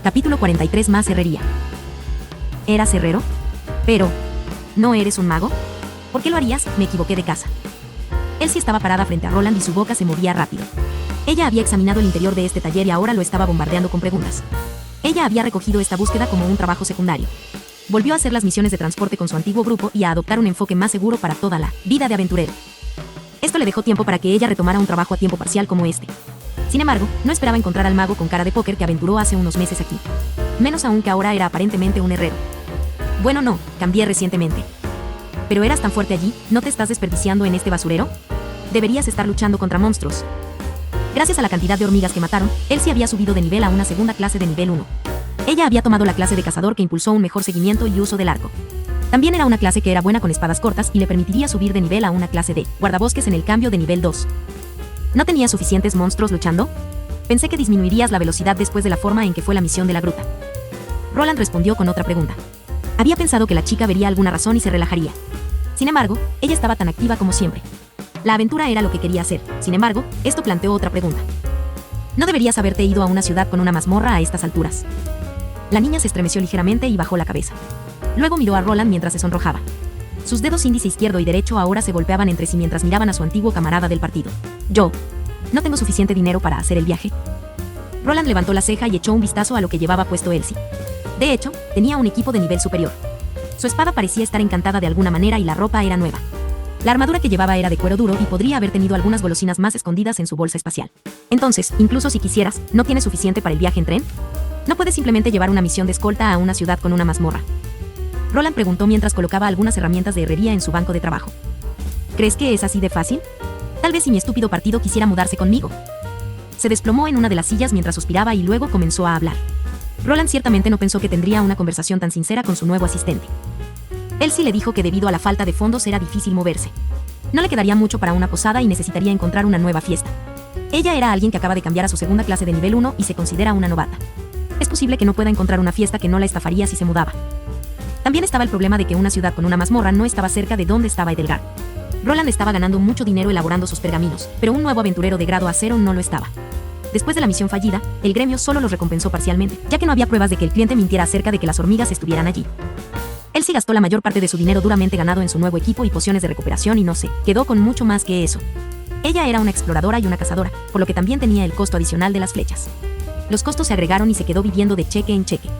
Capítulo 43 más herrería. ¿Eras herrero? Pero, ¿no eres un mago? ¿Por qué lo harías? Me equivoqué de casa. Elsie estaba parada frente a Roland y su boca se movía rápido. Ella había examinado el interior de este taller y ahora lo estaba bombardeando con preguntas. Ella había recogido esta búsqueda como un trabajo secundario. Volvió a hacer las misiones de transporte con su antiguo grupo y a adoptar un enfoque más seguro para toda la vida de aventurero. Esto le dejó tiempo para que ella retomara un trabajo a tiempo parcial como este. Sin embargo, no esperaba encontrar al mago con cara de póker que aventuró hace unos meses aquí. Menos aún que ahora era aparentemente un herrero. Bueno, no, cambié recientemente. Pero eras tan fuerte allí, ¿no te estás desperdiciando en este basurero? Deberías estar luchando contra monstruos. Gracias a la cantidad de hormigas que mataron, Elsie había subido de nivel a una segunda clase de nivel 1. Ella había tomado la clase de cazador que impulsó un mejor seguimiento y uso del arco. También era una clase que era buena con espadas cortas y le permitiría subir de nivel a una clase de guardabosques en el cambio de nivel 2. ¿No tenías suficientes monstruos luchando? Pensé que disminuirías la velocidad después de la forma en que fue la misión de la gruta. Roland respondió con otra pregunta. Había pensado que la chica vería alguna razón y se relajaría. Sin embargo, ella estaba tan activa como siempre. La aventura era lo que quería hacer, sin embargo, esto planteó otra pregunta. ¿No deberías haberte ido a una ciudad con una mazmorra a estas alturas? La niña se estremeció ligeramente y bajó la cabeza. Luego miró a Roland mientras se sonrojaba. Sus dedos índice izquierdo y derecho ahora se golpeaban entre sí mientras miraban a su antiguo camarada del partido. Yo. ¿No tengo suficiente dinero para hacer el viaje? Roland levantó la ceja y echó un vistazo a lo que llevaba puesto Elsie. De hecho, tenía un equipo de nivel superior. Su espada parecía estar encantada de alguna manera y la ropa era nueva. La armadura que llevaba era de cuero duro y podría haber tenido algunas golosinas más escondidas en su bolsa espacial. Entonces, incluso si quisieras, ¿no tienes suficiente para el viaje en tren? No puedes simplemente llevar una misión de escolta a una ciudad con una mazmorra. Roland preguntó mientras colocaba algunas herramientas de herrería en su banco de trabajo. ¿Crees que es así de fácil? Tal vez si mi estúpido partido quisiera mudarse conmigo. Se desplomó en una de las sillas mientras suspiraba y luego comenzó a hablar. Roland ciertamente no pensó que tendría una conversación tan sincera con su nuevo asistente. Elsie le dijo que debido a la falta de fondos era difícil moverse. No le quedaría mucho para una posada y necesitaría encontrar una nueva fiesta. Ella era alguien que acaba de cambiar a su segunda clase de nivel 1 y se considera una novata. Es posible que no pueda encontrar una fiesta que no la estafaría si se mudaba. También estaba el problema de que una ciudad con una mazmorra no estaba cerca de donde estaba Edelgard. Roland estaba ganando mucho dinero elaborando sus pergaminos, pero un nuevo aventurero de grado A0 no lo estaba. Después de la misión fallida, el gremio solo los recompensó parcialmente, ya que no había pruebas de que el cliente mintiera acerca de que las hormigas estuvieran allí. Elsie gastó la mayor parte de su dinero duramente ganado en su nuevo equipo y pociones de recuperación y no se quedó con mucho más que eso. Ella era una exploradora y una cazadora, por lo que también tenía el costo adicional de las flechas. Los costos se agregaron y se quedó viviendo de cheque en cheque.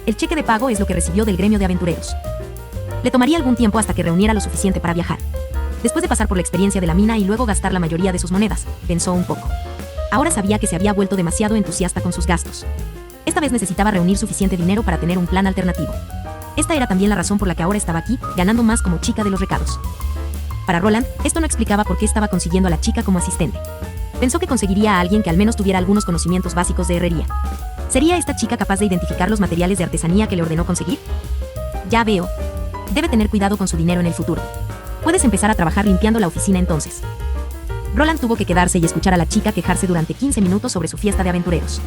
El cheque de pago es lo que recibió del gremio de aventureros. Le tomaría algún tiempo hasta que reuniera lo suficiente para viajar. Después de pasar por la experiencia de la mina y luego gastar la mayoría de sus monedas, pensó un poco. Ahora sabía que se había vuelto demasiado entusiasta con sus gastos. Esta vez necesitaba reunir suficiente dinero para tener un plan alternativo. Esta era también la razón por la que ahora estaba aquí, ganando más como chica de los recados. Para Roland, esto no explicaba por qué estaba consiguiendo a la chica como asistente. Pensó que conseguiría a alguien que al menos tuviera algunos conocimientos básicos de herrería. ¿Sería esta chica capaz de identificar los materiales de artesanía que le ordenó conseguir? Ya veo. Debe tener cuidado con su dinero en el futuro. Puedes empezar a trabajar limpiando la oficina entonces. Roland tuvo que quedarse y escuchar a la chica quejarse durante 15 minutos sobre su fiesta de aventureros.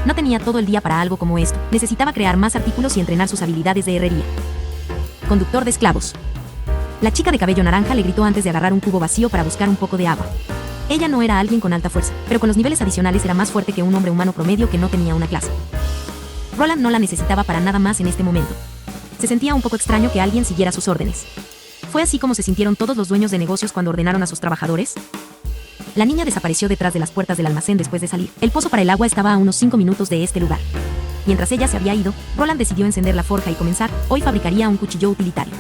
No tenía todo el día para algo como esto. Necesitaba crear más artículos y entrenar sus habilidades de herrería. Conductor de esclavos. La chica de cabello naranja le gritó antes de agarrar un cubo vacío para buscar un poco de agua. Ella no era alguien con alta fuerza, pero con los niveles adicionales era más fuerte que un hombre humano promedio que no tenía una clase. Roland no la necesitaba para nada más en este momento. Se sentía un poco extraño que alguien siguiera sus órdenes. ¿Fue así como se sintieron todos los dueños de negocios cuando ordenaron a sus trabajadores? La niña desapareció detrás de las puertas del almacén después de salir. El pozo para el agua estaba a unos 5 minutos de este lugar. Mientras ella se había ido, Roland decidió encender la forja y comenzar. Hoy fabricaría un cuchillo utilitario.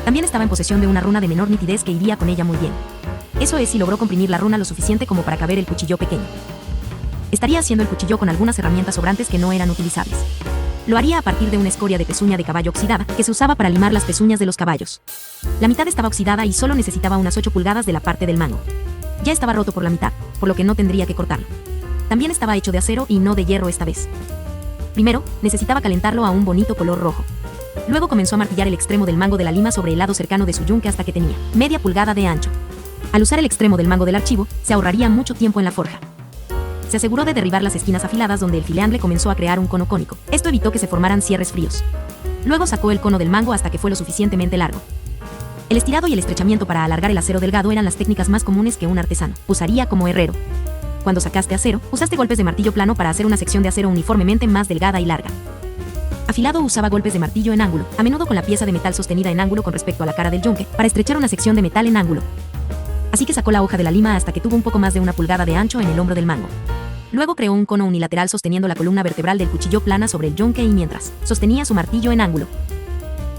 También estaba en posesión de una runa de menor nitidez que iría con ella muy bien. Eso es si logró comprimir la runa lo suficiente como para caber el cuchillo pequeño. Estaría haciendo el cuchillo con algunas herramientas sobrantes que no eran utilizables. Lo haría a partir de una escoria de pezuña de caballo oxidada, que se usaba para limar las pezuñas de los caballos. La mitad estaba oxidada y solo necesitaba unas 8 pulgadas de la parte del mango. Ya estaba roto por la mitad, por lo que no tendría que cortarlo. También estaba hecho de acero y no de hierro esta vez. Primero, necesitaba calentarlo a un bonito color rojo. Luego comenzó a martillar el extremo del mango de la lima sobre el lado cercano de su yunque hasta que tenía media pulgada de ancho. Al usar el extremo del mango del archivo, se ahorraría mucho tiempo en la forja. Se aseguró de derribar las esquinas afiladas donde el fileangle comenzó a crear un cono cónico. Esto evitó que se formaran cierres fríos. Luego sacó el cono del mango hasta que fue lo suficientemente largo. El estirado y el estrechamiento para alargar el acero delgado eran las técnicas más comunes que un artesano usaría como herrero. Cuando sacaste acero, usaste golpes de martillo plano para hacer una sección de acero uniformemente más delgada y larga. Afilado usaba golpes de martillo en ángulo, a menudo con la pieza de metal sostenida en ángulo con respecto a la cara del yunque, para estrechar una sección de metal en ángulo. Así que sacó la hoja de la lima hasta que tuvo un poco más de una pulgada de ancho en el hombro del mango. Luego creó un cono unilateral sosteniendo la columna vertebral del cuchillo plana sobre el yunque y mientras sostenía su martillo en ángulo.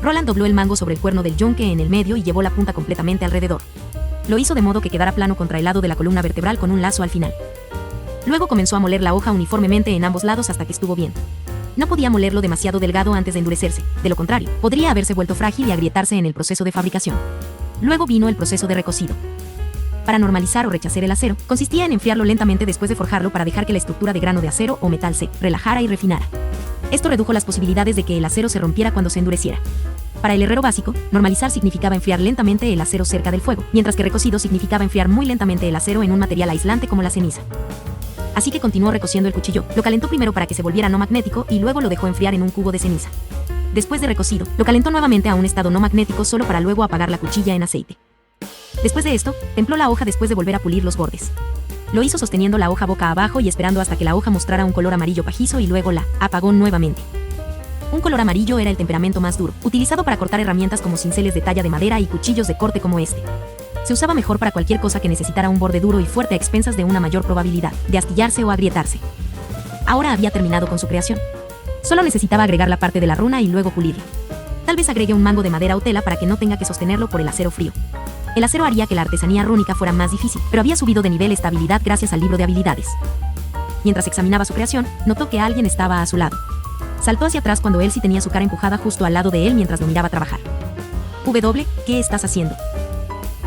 Roland dobló el mango sobre el cuerno del yunque en el medio y llevó la punta completamente alrededor. Lo hizo de modo que quedara plano contra el lado de la columna vertebral con un lazo al final. Luego comenzó a moler la hoja uniformemente en ambos lados hasta que estuvo bien. No podía molerlo demasiado delgado antes de endurecerse, de lo contrario, podría haberse vuelto frágil y agrietarse en el proceso de fabricación. Luego vino el proceso de recocido. Para normalizar o rechazar el acero, consistía en enfriarlo lentamente después de forjarlo para dejar que la estructura de grano de acero o metal se relajara y refinara. Esto redujo las posibilidades de que el acero se rompiera cuando se endureciera. Para el herrero básico, normalizar significaba enfriar lentamente el acero cerca del fuego, mientras que recocido significaba enfriar muy lentamente el acero en un material aislante como la ceniza. Así que continuó recociendo el cuchillo, lo calentó primero para que se volviera no magnético y luego lo dejó enfriar en un cubo de ceniza. Después de recocido, lo calentó nuevamente a un estado no magnético solo para luego apagar la cuchilla en aceite. Después de esto, templó la hoja después de volver a pulir los bordes. Lo hizo sosteniendo la hoja boca abajo y esperando hasta que la hoja mostrara un color amarillo pajizo y luego la apagó nuevamente. Un color amarillo era el temperamento más duro, utilizado para cortar herramientas como cinceles de talla de madera y cuchillos de corte como este. Se usaba mejor para cualquier cosa que necesitara un borde duro y fuerte a expensas de una mayor probabilidad de astillarse o agrietarse. Ahora había terminado con su creación. Solo necesitaba agregar la parte de la runa y luego pulirla. Tal vez agregue un mango de madera o tela para que no tenga que sostenerlo por el acero frío. El acero haría que la artesanía rúnica fuera más difícil, pero había subido de nivel estabilidad gracias al libro de habilidades. Mientras examinaba su creación, notó que alguien estaba a su lado. Saltó hacia atrás cuando Elsie tenía su cara empujada justo al lado de él mientras lo miraba trabajar. W, ¿qué estás haciendo?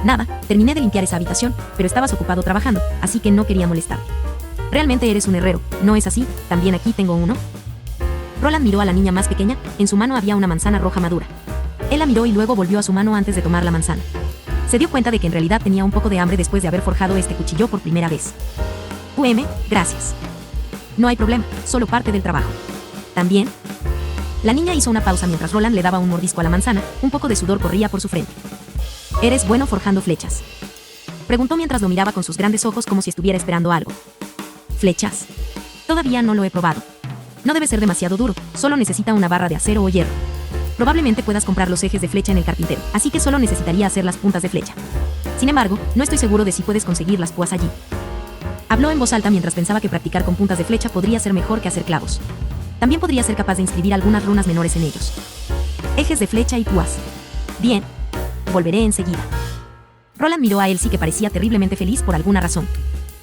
Nada, terminé de limpiar esa habitación, pero estabas ocupado trabajando, así que no quería molestarte. Realmente eres un herrero, ¿no es así? También aquí tengo uno. Roland miró a la niña más pequeña, en su mano había una manzana roja madura. Él la miró y luego volvió a su mano antes de tomar la manzana. Se dio cuenta de que en realidad tenía un poco de hambre después de haber forjado este cuchillo por primera vez. Gracias. No hay problema, solo parte del trabajo. ¿También? La niña hizo una pausa mientras Roland le daba un mordisco a la manzana, un poco de sudor corría por su frente. ¿Eres bueno forjando flechas?, preguntó mientras lo miraba con sus grandes ojos como si estuviera esperando algo. ¿Flechas? Todavía no lo he probado. No debe ser demasiado duro, solo necesita una barra de acero o hierro. Probablemente puedas comprar los ejes de flecha en el carpintero, así que solo necesitaría hacer las puntas de flecha. Sin embargo, no estoy seguro de si puedes conseguir las púas allí. Habló en voz alta mientras pensaba que practicar con puntas de flecha podría ser mejor que hacer clavos. También podría ser capaz de inscribir algunas runas menores en ellos. Ejes de flecha y púas. Bien. Volveré enseguida. Roland miró a Elsie que parecía terriblemente feliz por alguna razón.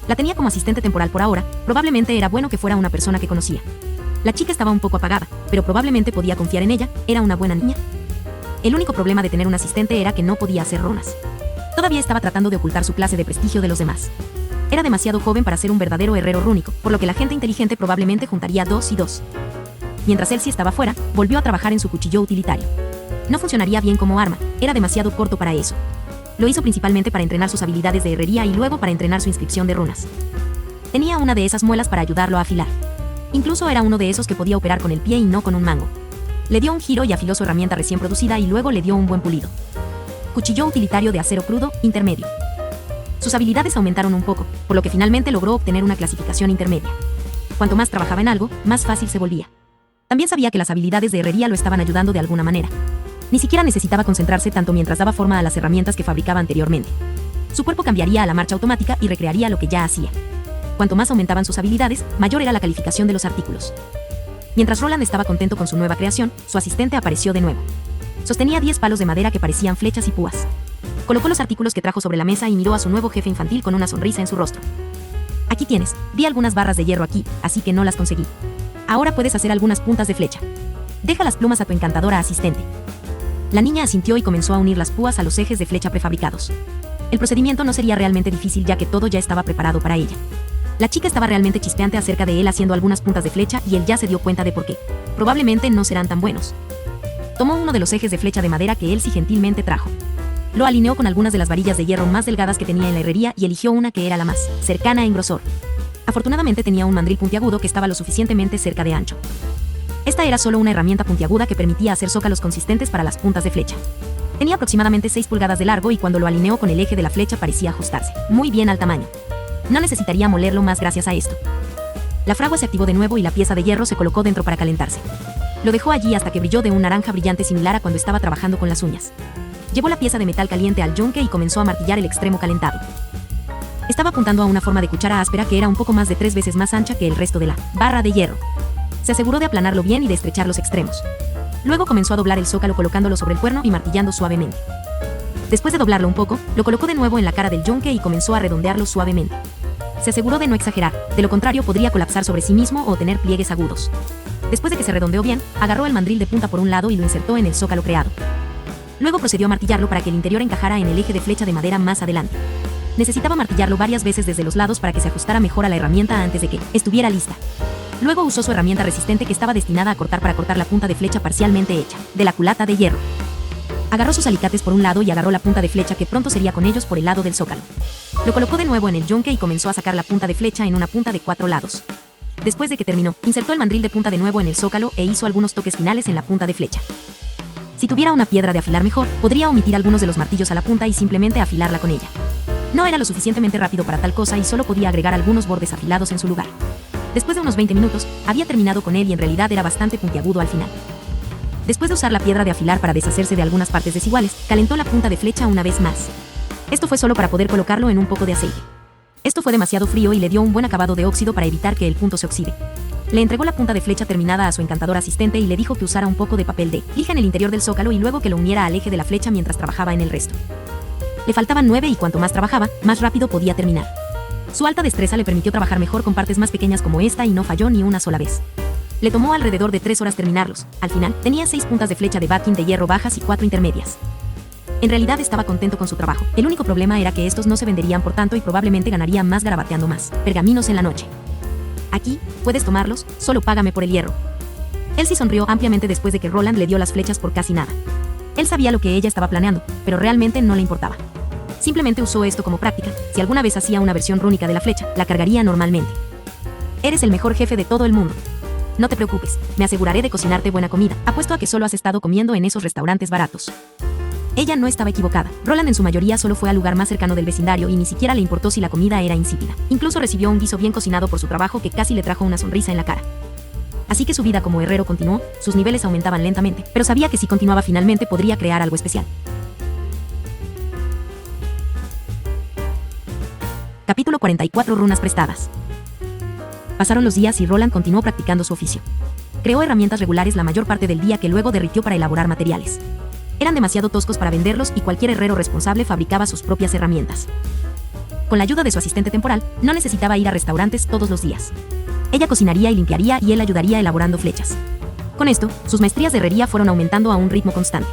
La tenía como asistente temporal por ahora, probablemente era bueno que fuera una persona que conocía. La chica estaba un poco apagada, pero probablemente podía confiar en ella, era una buena niña. El único problema de tener un asistente era que no podía hacer runas. Todavía estaba tratando de ocultar su clase de prestigio de los demás. Era demasiado joven para ser un verdadero herrero rúnico, por lo que la gente inteligente probablemente juntaría 2 y 2. Mientras Elsie estaba fuera, volvió a trabajar en su cuchillo utilitario. No funcionaría bien como arma, era demasiado corto para eso. Lo hizo principalmente para entrenar sus habilidades de herrería y luego para entrenar su inscripción de runas. Tenía una de esas muelas para ayudarlo a afilar. Incluso era uno de esos que podía operar con el pie y no con un mango. Le dio un giro y afiló su herramienta recién producida y luego le dio un buen pulido. Cuchillo utilitario de acero crudo, intermedio. Sus habilidades aumentaron un poco, por lo que finalmente logró obtener una clasificación intermedia. Cuanto más trabajaba en algo, más fácil se volvía. También sabía que las habilidades de herrería lo estaban ayudando de alguna manera. Ni siquiera necesitaba concentrarse tanto mientras daba forma a las herramientas que fabricaba anteriormente. Su cuerpo cambiaría a la marcha automática y recrearía lo que ya hacía. Cuanto más aumentaban sus habilidades, mayor era la calificación de los artículos. Mientras Roland estaba contento con su nueva creación, su asistente apareció de nuevo. Sostenía 10 palos de madera que parecían flechas y púas. Colocó los artículos que trajo sobre la mesa y miró a su nuevo jefe infantil con una sonrisa en su rostro. Aquí tienes, vi algunas barras de hierro aquí, así que no las conseguí. Ahora puedes hacer algunas puntas de flecha. Deja las plumas a tu encantadora asistente. La niña asintió y comenzó a unir las púas a los ejes de flecha prefabricados. El procedimiento no sería realmente difícil ya que todo ya estaba preparado para ella. La chica estaba realmente chispeante acerca de él haciendo algunas puntas de flecha y él ya se dio cuenta de por qué. Probablemente no serán tan buenos. Tomó uno de los ejes de flecha de madera que Elsie gentilmente trajo. Lo alineó con algunas de las varillas de hierro más delgadas que tenía en la herrería y eligió una que era la más cercana en grosor. Afortunadamente tenía un mandril puntiagudo que estaba lo suficientemente cerca de ancho. Esta era solo una herramienta puntiaguda que permitía hacer zócalos consistentes para las puntas de flecha. Tenía aproximadamente 6 pulgadas de largo y cuando lo alineó con el eje de la flecha parecía ajustarse muy bien al tamaño. No necesitaría molerlo más gracias a esto. La fragua se activó de nuevo y la pieza de hierro se colocó dentro para calentarse. Lo dejó allí hasta que brilló de un naranja brillante similar a cuando estaba trabajando con las uñas. Llevó la pieza de metal caliente al yunque y comenzó a martillar el extremo calentado. Estaba apuntando a una forma de cuchara áspera que era un poco más de 3 veces más ancha que el resto de la barra de hierro. Se aseguró de aplanarlo bien y de estrechar los extremos. Luego comenzó a doblar el zócalo colocándolo sobre el cuerno y martillando suavemente. Después de doblarlo un poco, lo colocó de nuevo en la cara del yunque y comenzó a redondearlo suavemente. Se aseguró de no exagerar, de lo contrario podría colapsar sobre sí mismo o tener pliegues agudos. Después de que se redondeó bien, agarró el mandril de punta por un lado y lo insertó en el zócalo creado. Luego procedió a martillarlo para que el interior encajara en el eje de flecha de madera más adelante. Necesitaba martillarlo varias veces desde los lados para que se ajustara mejor a la herramienta antes de que estuviera lista. Luego usó su herramienta resistente que estaba destinada a cortar para cortar la punta de flecha parcialmente hecha, de la culata de hierro. Agarró sus alicates por un lado y agarró la punta de flecha que pronto sería con ellos por el lado del zócalo. Lo colocó de nuevo en el yunque y comenzó a sacar la punta de flecha en una punta de 4 lados. Después de que terminó, insertó el mandril de punta de nuevo en el zócalo e hizo algunos toques finales en la punta de flecha. Si tuviera una piedra de afilar mejor, podría omitir algunos de los martillos a la punta y simplemente afilarla con ella. No era lo suficientemente rápido para tal cosa y solo podía agregar algunos bordes afilados en su lugar. Después de unos 20 minutos, había terminado con él y en realidad era bastante puntiagudo al final. Después de usar la piedra de afilar para deshacerse de algunas partes desiguales, calentó la punta de flecha una vez más. Esto fue solo para poder colocarlo en un poco de aceite. Esto fue demasiado frío y le dio un buen acabado de óxido para evitar que el punto se oxide. Le entregó la punta de flecha terminada a su encantador asistente y le dijo que usara un poco de papel de lija en el interior del zócalo y luego que lo uniera al eje de la flecha mientras trabajaba en el resto. Le faltaban 9 y cuanto más trabajaba, más rápido podía terminar. Su alta destreza le permitió trabajar mejor con partes más pequeñas como esta y no falló ni una sola vez. Le tomó alrededor de 3 horas terminarlos. Al final, tenía 6 puntas de flecha de backing de hierro bajas y 4 intermedias. En realidad estaba contento con su trabajo. El único problema era que estos no se venderían por tanto y probablemente ganaría más garabateando más pergaminos en la noche. Aquí, puedes tomarlos, solo págame por el hierro. Elsie sonrió ampliamente después de que Roland le dio las flechas por casi nada. Él sabía lo que ella estaba planeando, pero realmente no le importaba. Simplemente usó esto como práctica. Si alguna vez hacía una versión rúnica de la flecha, la cargaría normalmente. Eres el mejor jefe de todo el mundo. No te preocupes, me aseguraré de cocinarte buena comida. Apuesto a que solo has estado comiendo en esos restaurantes baratos. Ella no estaba equivocada. Roland en su mayoría solo fue al lugar más cercano del vecindario y ni siquiera le importó si la comida era insípida. Incluso recibió un guiso bien cocinado por su trabajo que casi le trajo una sonrisa en la cara. Así que su vida como herrero continuó, sus niveles aumentaban lentamente, pero sabía que si continuaba finalmente podría crear algo especial. Capítulo 44. Runas prestadas. Pasaron los días y Roland continuó practicando su oficio. Creó herramientas regulares la mayor parte del día que luego derritió para elaborar materiales. Eran demasiado toscos para venderlos y cualquier herrero responsable fabricaba sus propias herramientas. Con la ayuda de su asistente temporal, no necesitaba ir a restaurantes todos los días. Ella cocinaría y limpiaría y él ayudaría elaborando flechas. Con esto, sus maestrías de herrería fueron aumentando a un ritmo constante.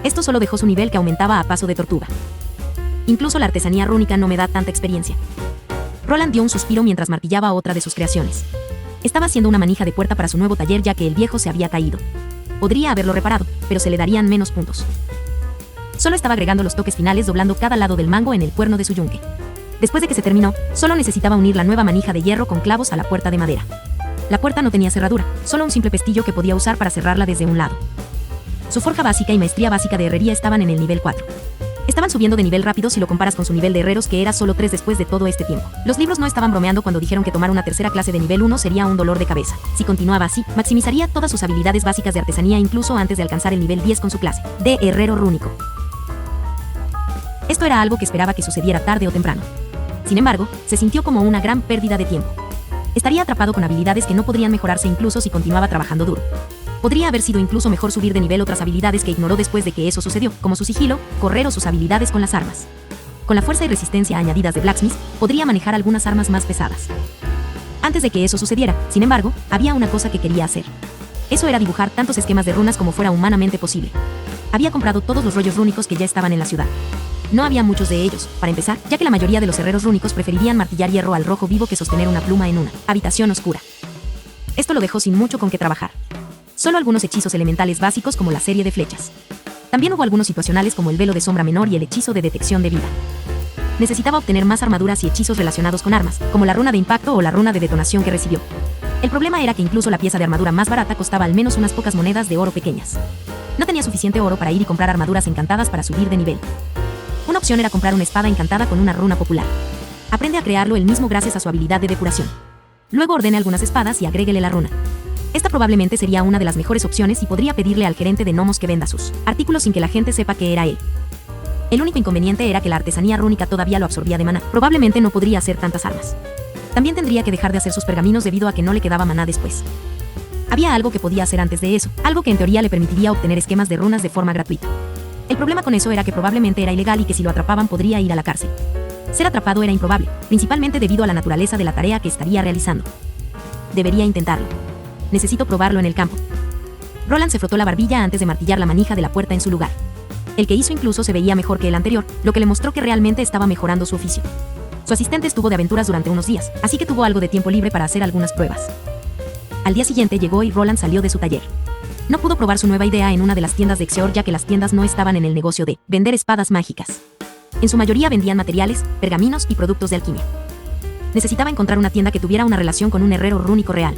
Esto solo dejó su nivel que aumentaba a paso de tortuga. Incluso la artesanía rúnica no me da tanta experiencia. Roland dio un suspiro mientras martillaba otra de sus creaciones. Estaba haciendo una manija de puerta para su nuevo taller ya que el viejo se había caído. Podría haberlo reparado, pero se le darían menos puntos. Solo estaba agregando los toques finales doblando cada lado del mango en el cuerno de su yunque. Después de que se terminó, solo necesitaba unir la nueva manija de hierro con clavos a la puerta de madera. La puerta no tenía cerradura, solo un simple pestillo que podía usar para cerrarla desde un lado. Su forja básica y maestría básica de herrería estaban en el nivel 4. Estaban subiendo de nivel rápido si lo comparas con su nivel de herreros que era solo 3 después de todo este tiempo. Los libros no estaban bromeando cuando dijeron que tomar una tercera clase de nivel 1 sería un dolor de cabeza. Si continuaba así, maximizaría todas sus habilidades básicas de artesanía incluso antes de alcanzar el nivel 10 con su clase de herrero rúnico. Esto era algo que esperaba que sucediera tarde o temprano. Sin embargo, se sintió como una gran pérdida de tiempo. Estaría atrapado con habilidades que no podrían mejorarse incluso si continuaba trabajando duro. Podría haber sido incluso mejor subir de nivel otras habilidades que ignoró después de que eso sucedió, como su sigilo, correr o sus habilidades con las armas. Con la fuerza y resistencia añadidas de Blacksmith, podría manejar algunas armas más pesadas. Antes de que eso sucediera, sin embargo, había una cosa que quería hacer. Eso era dibujar tantos esquemas de runas como fuera humanamente posible. Había comprado todos los rollos rúnicos que ya estaban en la ciudad. No había muchos de ellos, para empezar, ya que la mayoría de los herreros rúnicos preferirían martillar hierro al rojo vivo que sostener una pluma en una habitación oscura. Esto lo dejó sin mucho con qué trabajar. Solo algunos hechizos elementales básicos como la serie de flechas. También hubo algunos situacionales como el velo de sombra menor y el hechizo de detección de vida. Necesitaba obtener más armaduras y hechizos relacionados con armas, como la runa de impacto o la runa de detonación que recibió. El problema era que incluso la pieza de armadura más barata costaba al menos unas pocas monedas de oro pequeñas. No tenía suficiente oro para ir y comprar armaduras encantadas para subir de nivel. Una opción era comprar una espada encantada con una runa popular. Aprende a crearlo él mismo gracias a su habilidad de depuración. Luego ordene algunas espadas y agréguele la runa. Esta probablemente sería una de las mejores opciones y podría pedirle al gerente de gnomos que venda sus artículos sin que la gente sepa que era él. El único inconveniente era que la artesanía rúnica todavía lo absorbía de maná. Probablemente no podría hacer tantas armas. También tendría que dejar de hacer sus pergaminos debido a que no le quedaba maná después. Había algo que podía hacer antes de eso, algo que en teoría le permitiría obtener esquemas de runas de forma gratuita. El problema con eso era que probablemente era ilegal y que si lo atrapaban podría ir a la cárcel. Ser atrapado era improbable, principalmente debido a la naturaleza de la tarea que estaría realizando. Debería intentarlo. Necesito probarlo en el campo. Roland se frotó la barbilla antes de martillar la manija de la puerta en su lugar. El que hizo incluso se veía mejor que el anterior, lo que le mostró que realmente estaba mejorando su oficio. Su asistente estuvo de aventuras durante unos días, así que tuvo algo de tiempo libre para hacer algunas pruebas. Al día siguiente llegó y Roland salió de su taller. No pudo probar su nueva idea en una de las tiendas de Xeor ya que las tiendas no estaban en el negocio de vender espadas mágicas. En su mayoría vendían materiales, pergaminos y productos de alquimia. Necesitaba encontrar una tienda que tuviera una relación con un herrero rúnico real.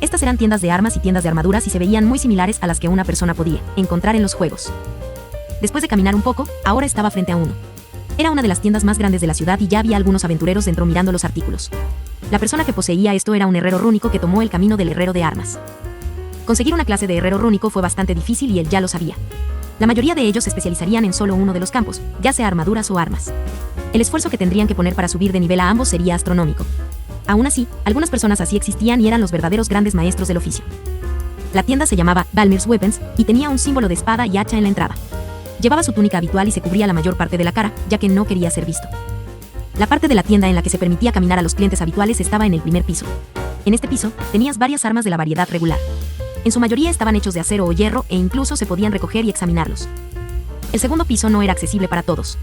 Estas eran tiendas de armas y tiendas de armaduras y se veían muy similares a las que una persona podía encontrar en los juegos. Después de caminar un poco, ahora estaba frente a uno. Era una de las tiendas más grandes de la ciudad y ya había algunos aventureros dentro mirando los artículos. La persona que poseía esto era un herrero rúnico que tomó el camino del herrero de armas. Conseguir una clase de herrero rúnico fue bastante difícil y él ya lo sabía. La mayoría de ellos se especializarían en solo uno de los campos, ya sea armaduras o armas. El esfuerzo que tendrían que poner para subir de nivel a ambos sería astronómico. Aún así, algunas personas así existían y eran los verdaderos grandes maestros del oficio. La tienda se llamaba Balmir's Weapons y tenía un símbolo de espada y hacha en la entrada. Llevaba su túnica habitual y se cubría la mayor parte de la cara, ya que no quería ser visto. La parte de la tienda en la que se permitía caminar a los clientes habituales estaba en el primer piso. En este piso, tenías varias armas de la variedad regular. En su mayoría estaban hechos de acero o hierro e incluso se podían recoger y examinarlos. El segundo piso no era accesible para todos.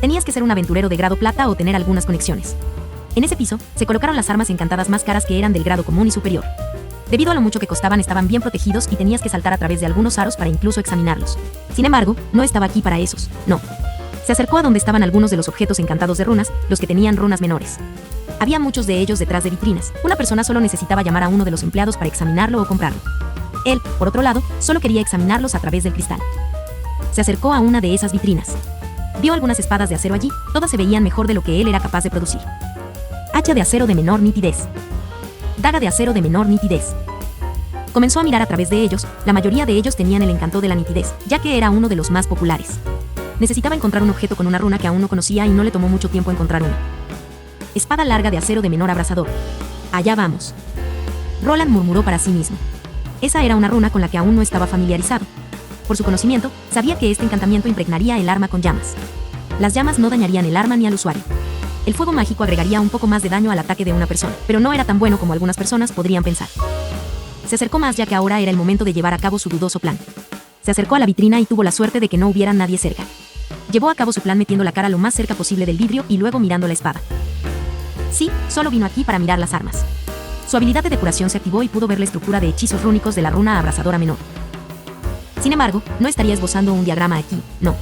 Tenías que ser un aventurero de grado plata o tener algunas conexiones. En ese piso, se colocaron las armas encantadas más caras que eran del grado común y superior. Debido a lo mucho que costaban estaban bien protegidos y tenías que saltar a través de algunos aros para incluso examinarlos. Sin embargo, no estaba aquí para esos, no. Se acercó a donde estaban algunos de los objetos encantados de runas, los que tenían runas menores. Había muchos de ellos detrás de vitrinas. Una persona solo necesitaba llamar a uno de los empleados para examinarlo o comprarlo. Él, por otro lado, solo quería examinarlos a través del cristal. Se acercó a una de esas vitrinas. Vio algunas espadas de acero allí, todas se veían mejor de lo que él era capaz de producir. Hacha de acero de menor nitidez. Daga de acero de menor nitidez. Comenzó a mirar a través de ellos, la mayoría de ellos tenían el encanto de la nitidez, ya que era uno de los más populares. Necesitaba encontrar un objeto con una runa que aún no conocía y no le tomó mucho tiempo encontrar una. Espada larga de acero de menor abrasador. Allá vamos. Roland murmuró para sí mismo. Esa era una runa con la que aún no estaba familiarizado. Por su conocimiento, sabía que este encantamiento impregnaría el arma con llamas. Las llamas no dañarían el arma ni al usuario. El fuego mágico agregaría un poco más de daño al ataque de una persona, pero no era tan bueno como algunas personas podrían pensar. Se acercó más ya que ahora era el momento de llevar a cabo su dudoso plan. Se acercó a la vitrina y tuvo la suerte de que no hubiera nadie cerca. Llevó a cabo su plan metiendo la cara lo más cerca posible del vidrio y luego mirando la espada. Sí, solo vino aquí para mirar las armas. Su habilidad de depuración se activó y pudo ver la estructura de hechizos rúnicos de la runa abrasadora menor. Sin embargo, no estaría esbozando un diagrama aquí, no.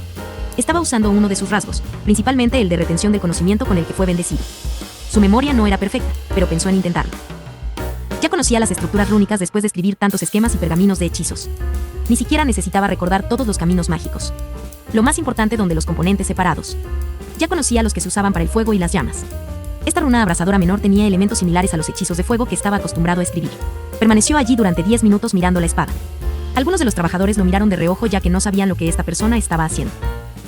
Estaba usando uno de sus rasgos, principalmente el de retención del conocimiento con el que fue bendecido. Su memoria no era perfecta, pero pensó en intentarlo. Ya conocía las estructuras rúnicas después de escribir tantos esquemas y pergaminos de hechizos. Ni siquiera necesitaba recordar todos los caminos mágicos. Lo más importante donde los componentes separados. Ya conocía los que se usaban para el fuego y las llamas. Esta runa abrasadora menor tenía elementos similares a los hechizos de fuego que estaba acostumbrado a escribir. Permaneció allí durante 10 minutos mirando la espada. Algunos de los trabajadores lo miraron de reojo ya que no sabían lo que esta persona estaba haciendo.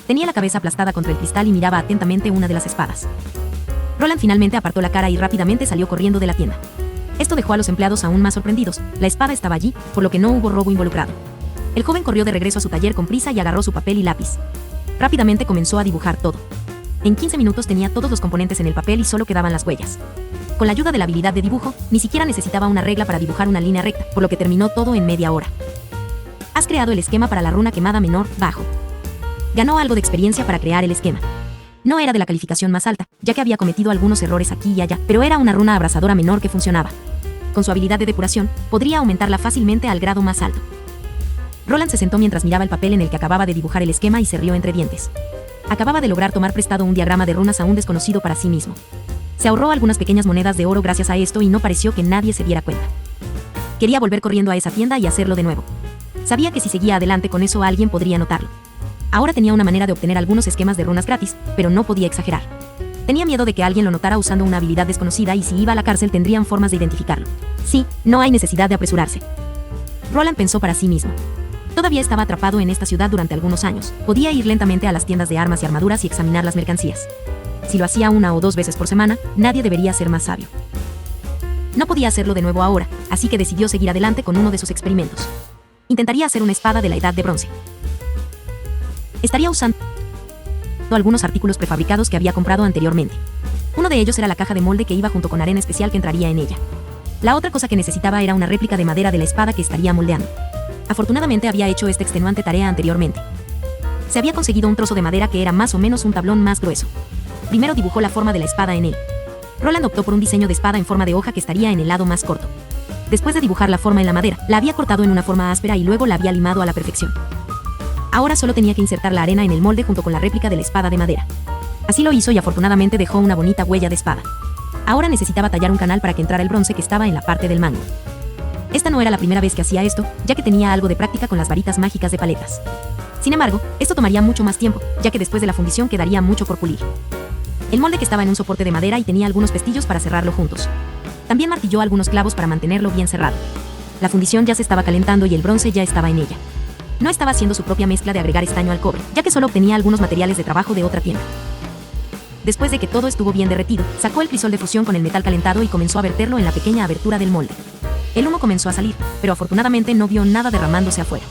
Tenía la cabeza aplastada contra el cristal y miraba atentamente una de las espadas. Roland finalmente apartó la cara y rápidamente salió corriendo de la tienda. Esto dejó a los empleados aún más sorprendidos. La espada estaba allí, por lo que no hubo robo involucrado. El joven corrió de regreso a su taller con prisa y agarró su papel y lápiz. Rápidamente comenzó a dibujar todo. En 15 minutos tenía todos los componentes en el papel y solo quedaban las huellas. Con la ayuda de la habilidad de dibujo, ni siquiera necesitaba una regla para dibujar una línea recta, por lo que terminó todo en media hora. Has creado el esquema para la runa quemada menor, bajo. Ganó algo de experiencia para crear el esquema. No era de la calificación más alta, ya que había cometido algunos errores aquí y allá, pero era una runa abrasadora menor que funcionaba. Con su habilidad de depuración, podría aumentarla fácilmente al grado más alto. Roland se sentó mientras miraba el papel en el que acababa de dibujar el esquema y se rió entre dientes. Acababa de lograr tomar prestado un diagrama de runas aún desconocido para sí mismo. Se ahorró algunas pequeñas monedas de oro gracias a esto y no pareció que nadie se diera cuenta. Quería volver corriendo a esa tienda y hacerlo de nuevo. Sabía que si seguía adelante con eso alguien podría notarlo. Ahora tenía una manera de obtener algunos esquemas de runas gratis, pero no podía exagerar. Tenía miedo de que alguien lo notara usando una habilidad desconocida y si iba a la cárcel tendrían formas de identificarlo. Sí, no hay necesidad de apresurarse. Roland pensó para sí mismo. Todavía estaba atrapado en esta ciudad durante algunos años. Podía ir lentamente a las tiendas de armas y armaduras y examinar las mercancías. Si lo hacía 1 o 2 veces por semana, nadie debería ser más sabio. No podía hacerlo de nuevo ahora, así que decidió seguir adelante con uno de sus experimentos. Intentaría hacer una espada de la Edad de Bronce. Estaría usando algunos artículos prefabricados que había comprado anteriormente. Uno de ellos era la caja de molde que iba junto con arena especial que entraría en ella. La otra cosa que necesitaba era una réplica de madera de la espada que estaría moldeando. Afortunadamente había hecho esta extenuante tarea anteriormente. Se había conseguido un trozo de madera que era más o menos un tablón más grueso. Primero dibujó la forma de la espada en él. Roland optó por un diseño de espada en forma de hoja que estaría en el lado más corto. Después de dibujar la forma en la madera, la había cortado en una forma áspera y luego la había limado a la perfección. Ahora solo tenía que insertar la arena en el molde junto con la réplica de la espada de madera. Así lo hizo y afortunadamente dejó una bonita huella de espada. Ahora necesitaba tallar un canal para que entrara el bronce que estaba en la parte del mango. Esta no era la primera vez que hacía esto, ya que tenía algo de práctica con las varitas mágicas de paletas. Sin embargo, esto tomaría mucho más tiempo, ya que después de la fundición quedaría mucho por pulir. El molde que estaba en un soporte de madera y tenía algunos pestillos para cerrarlo juntos. También martilló algunos clavos para mantenerlo bien cerrado. La fundición ya se estaba calentando y el bronce ya estaba en ella. No estaba haciendo su propia mezcla de agregar estaño al cobre, ya que solo obtenía algunos materiales de trabajo de otra tienda. Después de que todo estuvo bien derretido, sacó el crisol de fusión con el metal calentado y comenzó a verterlo en la pequeña abertura del molde. El humo comenzó a salir, pero afortunadamente no vio nada derramándose afuera.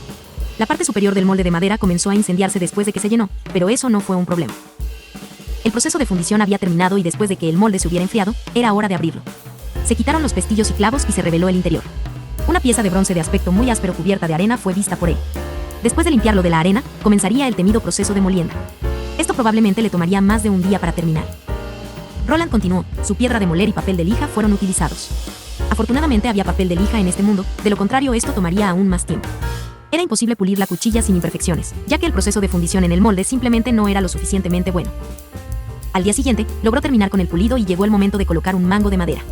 La parte superior del molde de madera comenzó a incendiarse después de que se llenó, pero eso no fue un problema. El proceso de fundición había terminado y después de que el molde se hubiera enfriado, era hora de abrirlo. Se quitaron los pestillos y clavos y se reveló el interior. Una pieza de bronce de aspecto muy áspero cubierta de arena fue vista por él. Después de limpiarlo de la arena, comenzaría el temido proceso de molienda. Esto probablemente le tomaría más de un día para terminar. Roland continuó, su piedra de moler y papel de lija fueron utilizados. Afortunadamente había papel de lija en este mundo, de lo contrario esto tomaría aún más tiempo. Era imposible pulir la cuchilla sin imperfecciones, ya que el proceso de fundición en el molde simplemente no era lo suficientemente bueno. Al día siguiente, logró terminar con el pulido y llegó el momento de colocar un mango de madera.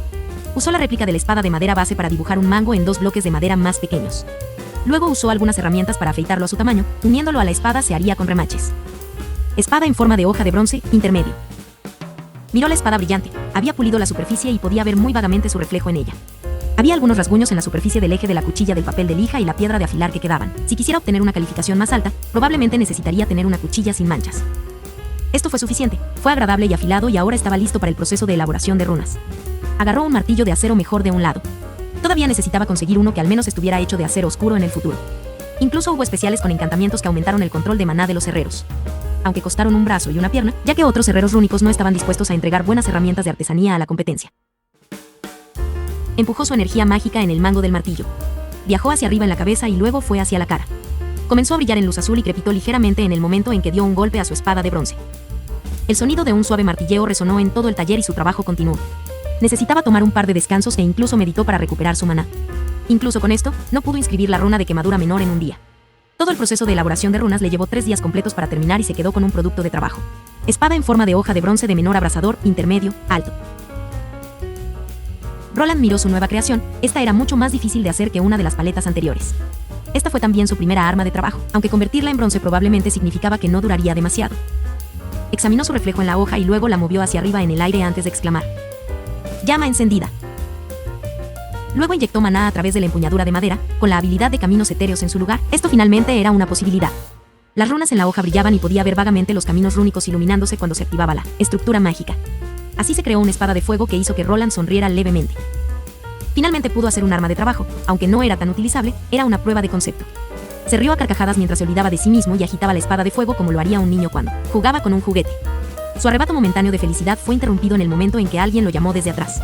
Usó la réplica de la espada de madera base para dibujar un mango en 2 bloques de madera más pequeños. Luego usó algunas herramientas para afeitarlo a su tamaño, uniéndolo a la espada se haría con remaches. Espada en forma de hoja de bronce, intermedio. Miró la espada brillante, había pulido la superficie y podía ver muy vagamente su reflejo en ella. Había algunos rasguños en la superficie del eje de la cuchilla del papel de lija y la piedra de afilar que quedaban. Si quisiera obtener una calificación más alta, probablemente necesitaría tener una cuchilla sin manchas. Esto fue suficiente, fue agradable y afilado y ahora estaba listo para el proceso de elaboración de runas. Agarró un martillo de acero mejor de un lado. Todavía necesitaba conseguir uno que al menos estuviera hecho de acero oscuro en el futuro. Incluso hubo especiales con encantamientos que aumentaron el control de maná de los herreros. Aunque costaron un brazo y una pierna, ya que otros herreros rúnicos no estaban dispuestos a entregar buenas herramientas de artesanía a la competencia. Empujó su energía mágica en el mango del martillo. Viajó hacia arriba en la cabeza y luego fue hacia la cara. Comenzó a brillar en luz azul y crepitó ligeramente en el momento en que dio un golpe a su espada de bronce. El sonido de un suave martilleo resonó en todo el taller y su trabajo continuó. Necesitaba tomar un par de descansos e incluso meditó para recuperar su maná. Incluso con esto, no pudo inscribir la runa de quemadura menor en un día. Todo el proceso de elaboración de runas le llevó 3 días completos para terminar y se quedó con un producto de trabajo. Espada en forma de hoja de bronce de menor abrasador, intermedio, alto. Roland miró su nueva creación. Esta era mucho más difícil de hacer que una de las paletas anteriores. Esta fue también su primera arma de trabajo, aunque convertirla en bronce probablemente significaba que no duraría demasiado. Examinó su reflejo en la hoja y luego la movió hacia arriba en el aire antes de exclamar: ¡llama encendida! Luego inyectó maná a través de la empuñadura de madera, con la habilidad de caminos etéreos en su lugar. Esto finalmente era una posibilidad. Las runas en la hoja brillaban y podía ver vagamente los caminos rúnicos iluminándose cuando se activaba la estructura mágica. Así se creó una espada de fuego que hizo que Roland sonriera levemente. Finalmente pudo hacer un arma de trabajo, aunque no era tan utilizable, era una prueba de concepto. Se rió a carcajadas mientras se olvidaba de sí mismo y agitaba la espada de fuego como lo haría un niño cuando jugaba con un juguete. Su arrebato momentáneo de felicidad fue interrumpido en el momento en que alguien lo llamó desde atrás.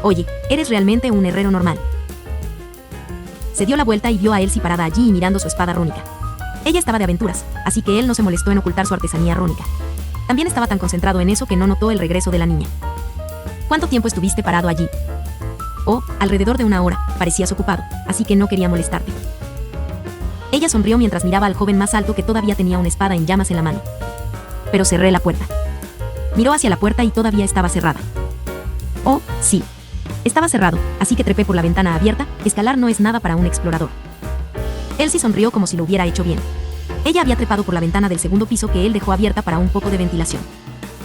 Oye, eres realmente un herrero normal. Se dio la vuelta y vio a Elsie parada allí y mirando su espada rúnica. Ella estaba de aventuras, así que él no se molestó en ocultar su artesanía rúnica. También estaba tan concentrado en eso que no notó el regreso de la niña. ¿Cuánto tiempo estuviste parado allí? Oh, alrededor de 1 hora, parecías ocupado, así que no quería molestarte. Ella sonrió mientras miraba al joven más alto que todavía tenía una espada en llamas en la mano. Pero cerré la puerta. Miró hacia la puerta y todavía estaba cerrada. Oh, sí. Estaba cerrado, así que trepé por la ventana abierta. Escalar no es nada para un explorador. Elsie sonrió como si lo hubiera hecho bien. Ella había trepado por la ventana del segundo piso que él dejó abierta para un poco de ventilación.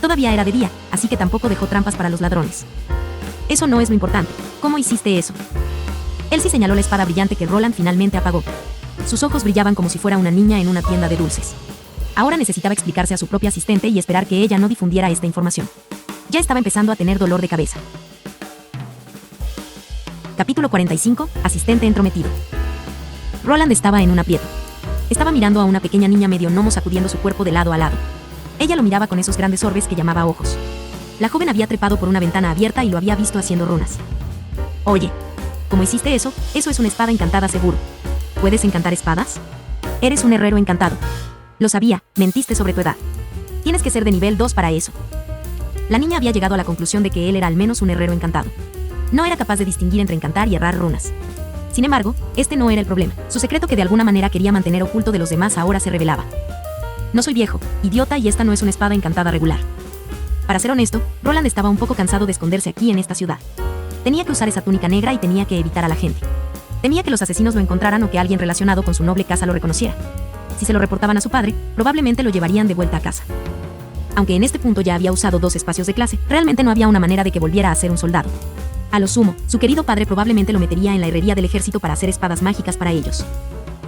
Todavía era de día, así que tampoco dejó trampas para los ladrones. Eso no es lo importante. ¿Cómo hiciste eso? Elsie señaló la espada brillante que Roland finalmente apagó. Sus ojos brillaban como si fuera una niña en una tienda de dulces. Ahora necesitaba explicarse a su propia asistente y esperar que ella no difundiera esta información. Ya estaba empezando a tener dolor de cabeza. Capítulo 45. Asistente entrometido. Roland estaba en un aprieto. Estaba mirando a una pequeña niña medio gnomo sacudiendo su cuerpo de lado a lado. Ella lo miraba con esos grandes orbes que llamaba ojos. La joven había trepado por una ventana abierta y lo había visto haciendo runas. Oye, ¿cómo hiciste eso? Eso es una espada encantada seguro. ¿Puedes encantar espadas? Eres un herrero encantado. Lo sabía, mentiste sobre tu edad. Tienes que ser de nivel 2 para eso. La niña había llegado a la conclusión de que él era al menos un herrero encantado. No era capaz de distinguir entre encantar y errar runas. Sin embargo, este no era el problema. Su secreto que de alguna manera quería mantener oculto de los demás ahora se revelaba. No soy viejo, idiota, y esta no es una espada encantada regular. Para ser honesto, Roland estaba un poco cansado de esconderse aquí en esta ciudad. Tenía que usar esa túnica negra y tenía que evitar a la gente. Temía que los asesinos lo encontraran o que alguien relacionado con su noble casa lo reconociera. Si se lo reportaban a su padre, probablemente lo llevarían de vuelta a casa. Aunque en este punto ya había usado 2 espacios de clase, realmente no había una manera de que volviera a ser un soldado. A lo sumo, su querido padre probablemente lo metería en la herrería del ejército para hacer espadas mágicas para ellos.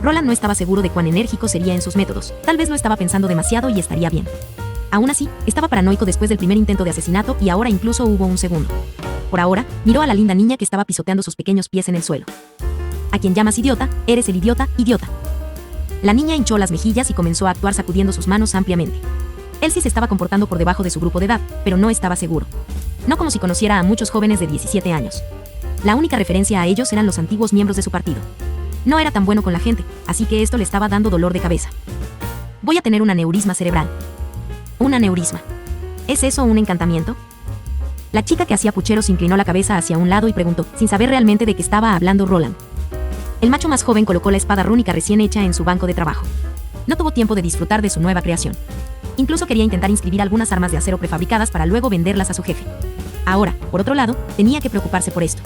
Roland no estaba seguro de cuán enérgico sería en sus métodos. Tal vez lo estaba pensando demasiado y estaría bien. Aún así, estaba paranoico después del primer intento de asesinato y ahora incluso hubo un segundo. Por ahora, miró a la linda niña que estaba pisoteando sus pequeños pies en el suelo. A quien llamas idiota, eres el idiota, idiota. La niña hinchó las mejillas y comenzó a actuar sacudiendo sus manos ampliamente. Elsie se estaba comportando por debajo de su grupo de edad, pero no estaba seguro. No como si conociera a muchos jóvenes de 17 años. La única referencia a ellos eran los antiguos miembros de su partido. No era tan bueno con la gente, así que esto le estaba dando dolor de cabeza. Voy a tener un aneurisma cerebral. ¿Un aneurisma? ¿Es eso un encantamiento? La chica que hacía pucheros inclinó la cabeza hacia un lado y preguntó, sin saber realmente de qué estaba hablando Roland. El macho más joven colocó la espada rúnica recién hecha en su banco de trabajo. No tuvo tiempo de disfrutar de su nueva creación. Incluso quería intentar inscribir algunas armas de acero prefabricadas para luego venderlas a su jefe. Ahora, por otro lado, tenía que preocuparse por esto.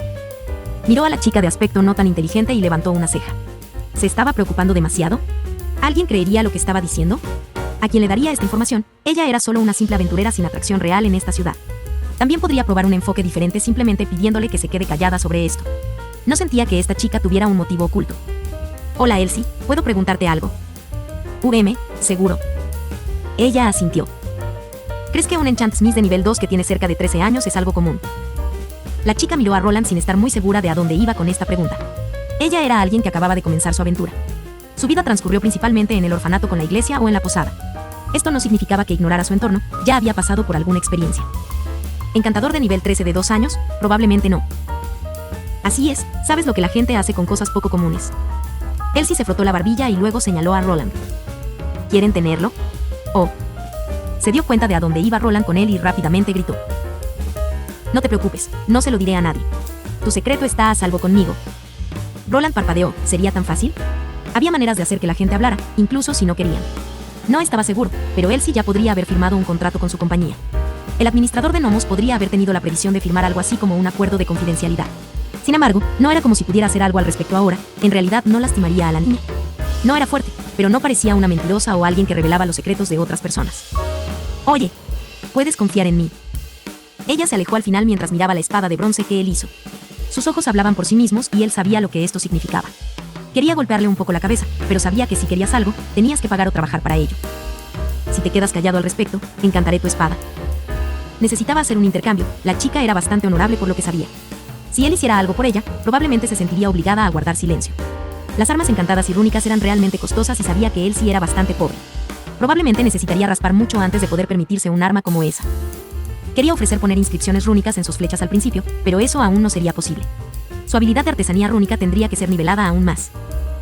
Miró a la chica de aspecto no tan inteligente y levantó una ceja. ¿Se estaba preocupando demasiado? ¿Alguien creería lo que estaba diciendo? A quien le daría esta información, ella era solo una simple aventurera sin atracción real en esta ciudad. También podría probar un enfoque diferente simplemente pidiéndole que se quede callada sobre esto. No sentía que esta chica tuviera un motivo oculto. Hola Elsie, ¿puedo preguntarte algo? Seguro. Ella asintió. ¿Crees que un Enchantsmith de nivel 2 que tiene cerca de 13 años es algo común? La chica miró a Roland sin estar muy segura de a dónde iba con esta pregunta. Ella era alguien que acababa de comenzar su aventura. Su vida transcurrió principalmente en el orfanato con la iglesia o en la posada. Esto no significaba que ignorara su entorno, ya había pasado por alguna experiencia. ¿Encantador de nivel 13 de 2 años? Probablemente no. Así es, sabes lo que la gente hace con cosas poco comunes. Elsie se frotó la barbilla y luego señaló a Roland. ¿Quieren tenerlo? Oh. Se dio cuenta de a dónde iba Roland con él y rápidamente gritó. No te preocupes, no se lo diré a nadie. Tu secreto está a salvo conmigo. Roland parpadeó. ¿Sería tan fácil? Había maneras de hacer que la gente hablara, incluso si no querían. No estaba seguro, pero él sí ya podría haber firmado un contrato con su compañía. El administrador de gnomos podría haber tenido la previsión de firmar algo así como un acuerdo de confidencialidad. Sin embargo, no era como si pudiera hacer algo al respecto ahora. En realidad no lastimaría a la niña. No era fuerte, pero no parecía una mentirosa o alguien que revelaba los secretos de otras personas. Oye, puedes confiar en mí. Ella se alejó al final mientras miraba la espada de bronce que él hizo. Sus ojos hablaban por sí mismos y él sabía lo que esto significaba. Quería golpearle un poco la cabeza, pero sabía que si querías algo, tenías que pagar o trabajar para ello. Si te quedas callado al respecto, encantaré tu espada. Necesitaba hacer un intercambio. La chica era bastante honorable por lo que sabía. Si él hiciera algo por ella, probablemente se sentiría obligada a guardar silencio. Las armas encantadas y rúnicas eran realmente costosas y sabía que él sí era bastante pobre. Probablemente necesitaría raspar mucho antes de poder permitirse un arma como esa. Quería ofrecer poner inscripciones rúnicas en sus flechas al principio, pero eso aún no sería posible. Su habilidad de artesanía rúnica tendría que ser nivelada aún más.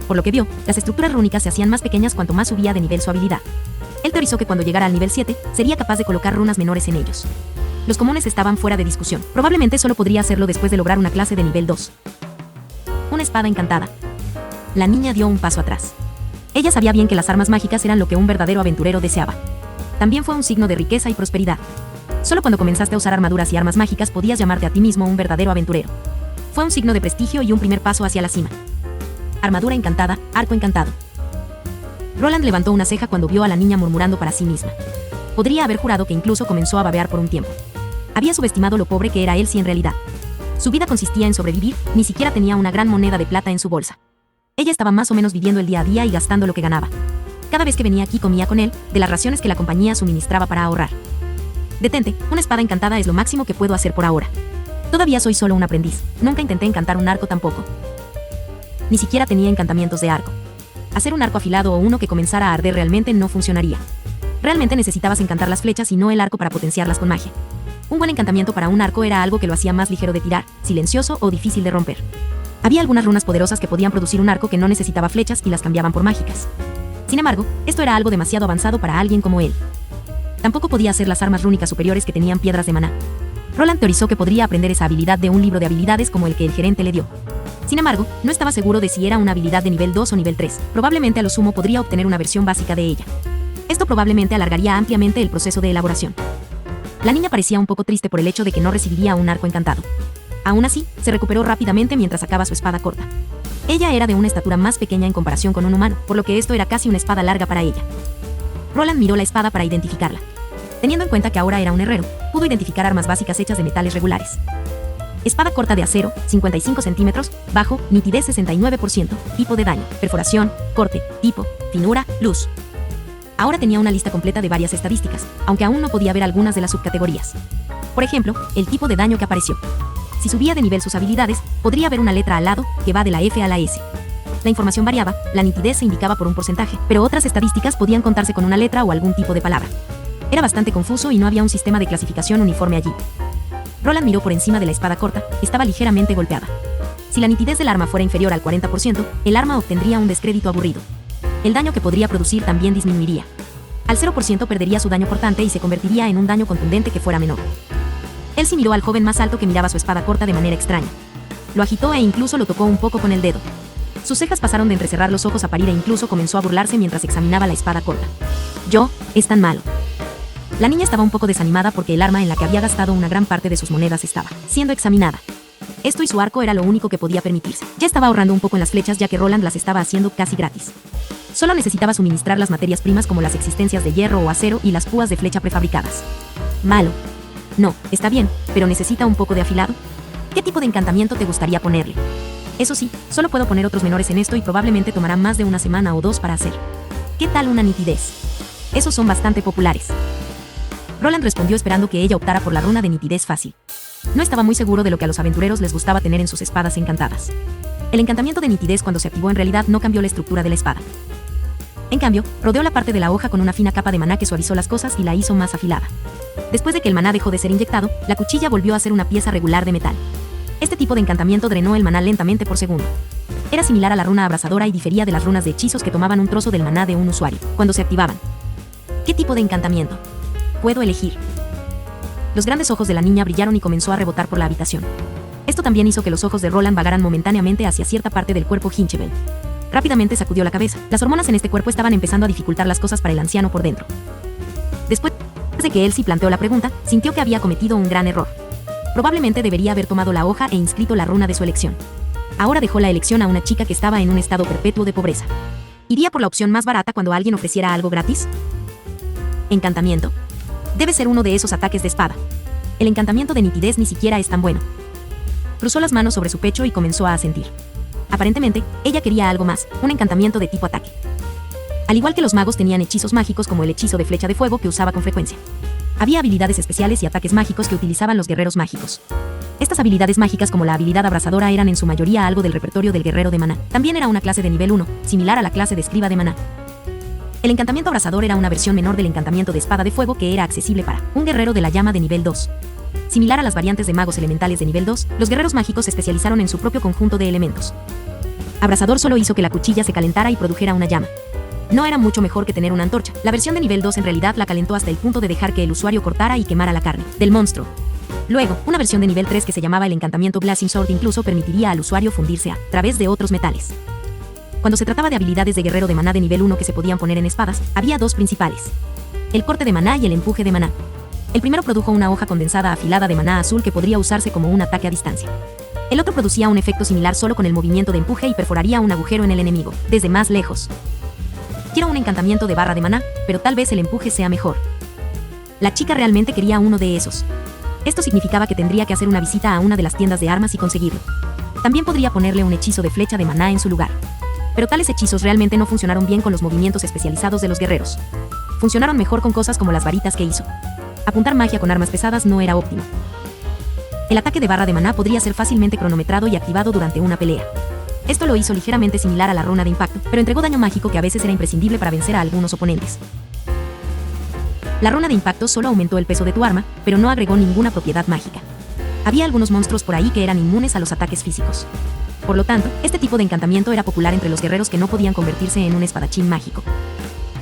Por lo que vio, las estructuras rúnicas se hacían más pequeñas cuanto más subía de nivel su habilidad. Él teorizó que cuando llegara al nivel 7, sería capaz de colocar runas menores en ellos. Los comunes estaban fuera de discusión. Probablemente solo podría hacerlo después de lograr una clase de nivel 2. Una espada encantada. La niña dio un paso atrás. Ella sabía bien que las armas mágicas eran lo que un verdadero aventurero deseaba. También fue un signo de riqueza y prosperidad. Solo cuando comenzaste a usar armaduras y armas mágicas podías llamarte a ti mismo un verdadero aventurero. Fue un signo de prestigio y un primer paso hacia la cima. Armadura encantada, arco encantado. Roland levantó una ceja cuando vio a la niña murmurando para sí misma. Podría haber jurado que incluso comenzó a babear por un tiempo. Había subestimado lo pobre que era él si en realidad. Su vida consistía en sobrevivir, ni siquiera tenía una gran moneda de plata en su bolsa. Ella estaba más o menos viviendo el día a día y gastando lo que ganaba. Cada vez que venía aquí comía con él, de las raciones que la compañía suministraba para ahorrar. Detente, una espada encantada es lo máximo que puedo hacer por ahora. Todavía soy solo un aprendiz, nunca intenté encantar un arco tampoco. Ni siquiera tenía encantamientos de arco. Hacer un arco afilado o uno que comenzara a arder realmente no funcionaría. Realmente necesitabas encantar las flechas y no el arco para potenciarlas con magia. Un buen encantamiento para un arco era algo que lo hacía más ligero de tirar, silencioso o difícil de romper. Había algunas runas poderosas que podían producir un arco que no necesitaba flechas y las cambiaban por mágicas. Sin embargo, esto era algo demasiado avanzado para alguien como él. Tampoco podía hacer las armas rúnicas superiores que tenían piedras de maná. Roland teorizó que podría aprender esa habilidad de un libro de habilidades como el que el gerente le dio. Sin embargo, no estaba seguro de si era una habilidad de nivel 2 o nivel 3. Probablemente a lo sumo podría obtener una versión básica de ella. Esto probablemente alargaría ampliamente el proceso de elaboración. La niña parecía un poco triste por el hecho de que no recibiría un arco encantado. Aún así, se recuperó rápidamente mientras sacaba su espada corta. Ella era de una estatura más pequeña en comparación con un humano, por lo que esto era casi una espada larga para ella. Roland miró la espada para identificarla. Teniendo en cuenta que ahora era un herrero, pudo identificar armas básicas hechas de metales regulares. Espada corta de acero, 55 centímetros, bajo, nitidez 69%, tipo de daño, perforación, corte, tipo, finura, luz. Ahora tenía una lista completa de varias estadísticas, aunque aún no podía ver algunas de las subcategorías. Por ejemplo, el tipo de daño que apareció. Si subía de nivel sus habilidades, podría ver una letra al lado, que va de la F a la S. La información variaba, la nitidez se indicaba por un porcentaje, pero otras estadísticas podían contarse con una letra o algún tipo de palabra. Era bastante confuso y no había un sistema de clasificación uniforme allí. Roland miró por encima de la espada corta, estaba ligeramente golpeada. Si la nitidez del arma fuera inferior al 40%, el arma obtendría un descrédito aburrido. El daño que podría producir también disminuiría. Al 0% perdería su daño cortante y se convertiría en un daño contundente que fuera menor. Elsie miró al joven más alto que miraba su espada corta de manera extraña. Lo agitó e incluso lo tocó un poco con el dedo. Sus cejas pasaron de entrecerrar los ojos a parir e incluso comenzó a burlarse mientras examinaba la espada corta. Es tan malo. La niña estaba un poco desanimada porque el arma en la que había gastado una gran parte de sus monedas estaba siendo examinada. Esto y su arco era lo único que podía permitirse. Ya estaba ahorrando un poco en las flechas ya que Roland las estaba haciendo casi gratis. Solo necesitaba suministrar las materias primas como las existencias de hierro o acero y las púas de flecha prefabricadas. Malo. No, está bien, pero necesita un poco de afilado. ¿Qué tipo de encantamiento te gustaría ponerle? Eso sí, solo puedo poner otros menores en esto y probablemente tomará más de una semana o dos para hacer. ¿Qué tal una nitidez? Esos son bastante populares. Roland respondió esperando que ella optara por la runa de nitidez fácil. No estaba muy seguro de lo que a los aventureros les gustaba tener en sus espadas encantadas. El encantamiento de nitidez cuando se activó en realidad no cambió la estructura de la espada. En cambio, rodeó la parte de la hoja con una fina capa de maná que suavizó las cosas y la hizo más afilada. Después de que el maná dejó de ser inyectado, la cuchilla volvió a ser una pieza regular de metal. Este tipo de encantamiento drenó el maná lentamente por segundo. Era similar a la runa abrasadora y difería de las runas de hechizos que tomaban un trozo del maná de un usuario, cuando se activaban. ¿Qué tipo de encantamiento puedo elegir? Los grandes ojos de la niña brillaron y comenzó a rebotar por la habitación. Esto también hizo que los ojos de Roland vagaran momentáneamente hacia cierta parte del cuerpo Hinchebel. Rápidamente sacudió la cabeza. Las hormonas en este cuerpo estaban empezando a dificultar las cosas para el anciano por dentro. Después de que Elsie planteó la pregunta, sintió que había cometido un gran error. Probablemente debería haber tomado la hoja e inscrito la runa de su elección. Ahora dejó la elección a una chica que estaba en un estado perpetuo de pobreza. ¿Iría por la opción más barata cuando alguien ofreciera algo gratis? Encantamiento. Debe ser uno de esos ataques de espada. El encantamiento de nitidez ni siquiera es tan bueno. Cruzó las manos sobre su pecho y comenzó a asentir. Aparentemente, ella quería algo más, un encantamiento de tipo ataque. Al igual que los magos tenían hechizos mágicos como el hechizo de flecha de fuego que usaba con frecuencia. Había habilidades especiales y ataques mágicos que utilizaban los guerreros mágicos. Estas habilidades mágicas como la habilidad abrasadora eran en su mayoría algo del repertorio del guerrero de maná. También era una clase de nivel 1, similar a la clase de escriba de maná. El encantamiento abrasador era una versión menor del encantamiento de espada de fuego que era accesible para un guerrero de la llama de nivel 2. Similar a las variantes de magos elementales de nivel 2, los guerreros mágicos se especializaron en su propio conjunto de elementos. Abrasador solo hizo que la cuchilla se calentara y produjera una llama. No era mucho mejor que tener una antorcha. La versión de nivel 2 en realidad la calentó hasta el punto de dejar que el usuario cortara y quemara la carne del monstruo. Luego, una versión de nivel 3 que se llamaba el encantamiento Blazing Sword incluso permitiría al usuario fundirse a través de otros metales. Cuando se trataba de habilidades de guerrero de maná de nivel 1 que se podían poner en espadas, había dos principales: el corte de maná y el empuje de maná. El primero produjo una hoja condensada afilada de maná azul que podría usarse como un ataque a distancia. El otro producía un efecto similar solo con el movimiento de empuje y perforaría un agujero en el enemigo, desde más lejos. Quiero un encantamiento de barra de maná, pero tal vez el empuje sea mejor. La chica realmente quería uno de esos. Esto significaba que tendría que hacer una visita a una de las tiendas de armas y conseguirlo. También podría ponerle un hechizo de flecha de maná en su lugar. Pero tales hechizos realmente no funcionaron bien con los movimientos especializados de los guerreros. Funcionaron mejor con cosas como las varitas que hizo. Apuntar magia con armas pesadas no era óptimo. El ataque de barra de maná podría ser fácilmente cronometrado y activado durante una pelea. Esto lo hizo ligeramente similar a la runa de impacto, pero entregó daño mágico que a veces era imprescindible para vencer a algunos oponentes. La runa de impacto solo aumentó el peso de tu arma, pero no agregó ninguna propiedad mágica. Había algunos monstruos por ahí que eran inmunes a los ataques físicos. Por lo tanto, este tipo de encantamiento era popular entre los guerreros que no podían convertirse en un espadachín mágico.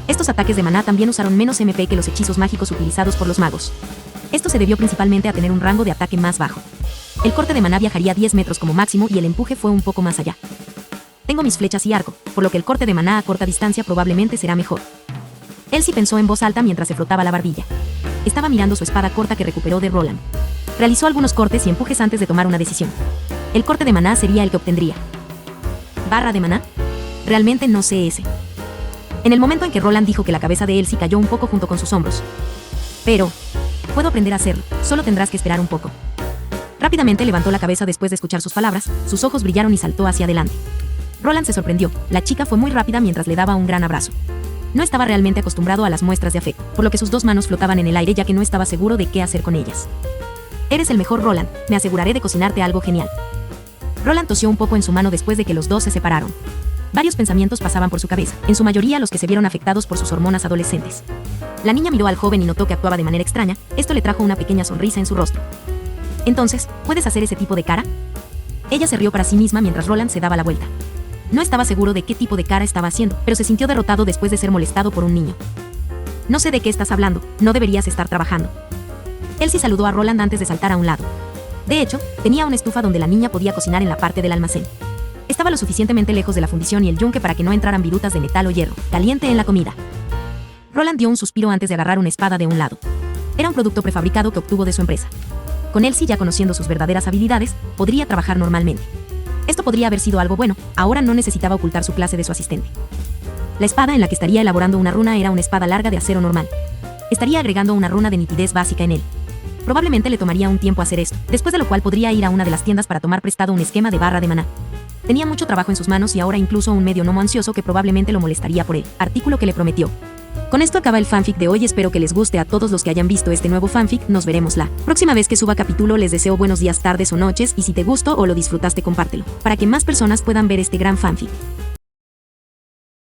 Estos ataques de maná también usaron menos MP que los hechizos mágicos utilizados por los magos. Esto se debió principalmente a tener un rango de ataque más bajo. El corte de maná viajaría 10 metros como máximo y el empuje fue un poco más allá. Tengo mis flechas y arco, por lo que el corte de maná a corta distancia probablemente será mejor. Elsie pensó en voz alta mientras se frotaba la barbilla. Estaba mirando su espada corta que recuperó de Roland. Realizó algunos cortes y empujes antes de tomar una decisión. El corte de maná sería el que obtendría. ¿Barra de maná? Realmente no sé ese. En el momento en que Roland dijo que la cabeza de Elsie cayó un poco junto con sus hombros. Pero puedo aprender a hacerlo, solo tendrás que esperar un poco. Rápidamente levantó la cabeza después de escuchar sus palabras, sus ojos brillaron y saltó hacia adelante. Roland se sorprendió, la chica fue muy rápida mientras le daba un gran abrazo. No estaba realmente acostumbrado a las muestras de afecto, por lo que sus dos manos flotaban en el aire ya que no estaba seguro de qué hacer con ellas. Eres el mejor, Roland, me aseguraré de cocinarte algo genial. Roland tosió un poco en su mano después de que los dos se separaron. Varios pensamientos pasaban por su cabeza, en su mayoría los que se vieron afectados por sus hormonas adolescentes. La niña miró al joven y notó que actuaba de manera extraña, esto le trajo una pequeña sonrisa en su rostro. Entonces, ¿puedes hacer ese tipo de cara? Ella se rió para sí misma mientras Roland se daba la vuelta. No estaba seguro de qué tipo de cara estaba haciendo, pero se sintió derrotado después de ser molestado por un niño. No sé de qué estás hablando, no deberías estar trabajando. Elsie saludó a Roland antes de saltar a un lado. De hecho, tenía una estufa donde la niña podía cocinar en la parte del almacén. Estaba lo suficientemente lejos de la fundición y el yunque para que no entraran virutas de metal o hierro caliente en la comida. Roland dio un suspiro antes de agarrar una espada de un lado. Era un producto prefabricado que obtuvo de su empresa. Con Elsie ya conociendo sus verdaderas habilidades, podría trabajar normalmente. Esto podría haber sido algo bueno, ahora no necesitaba ocultar su clase de su asistente. La espada en la que estaría elaborando una runa era una espada larga de acero normal. Estaría agregando una runa de nitidez básica en él. Probablemente le tomaría un tiempo hacer esto, después de lo cual podría ir a una de las tiendas para tomar prestado un esquema de barra de maná. Tenía mucho trabajo en sus manos y ahora incluso un medio gnomo ansioso que probablemente lo molestaría por él, artículo que le prometió. Con esto acaba el fanfic de hoy, espero que les guste a todos los que hayan visto este nuevo fanfic, nos veremos la próxima vez que suba capítulo, les deseo buenos días, tardes o noches y si te gustó o lo disfrutaste compártelo, para que más personas puedan ver este gran fanfic.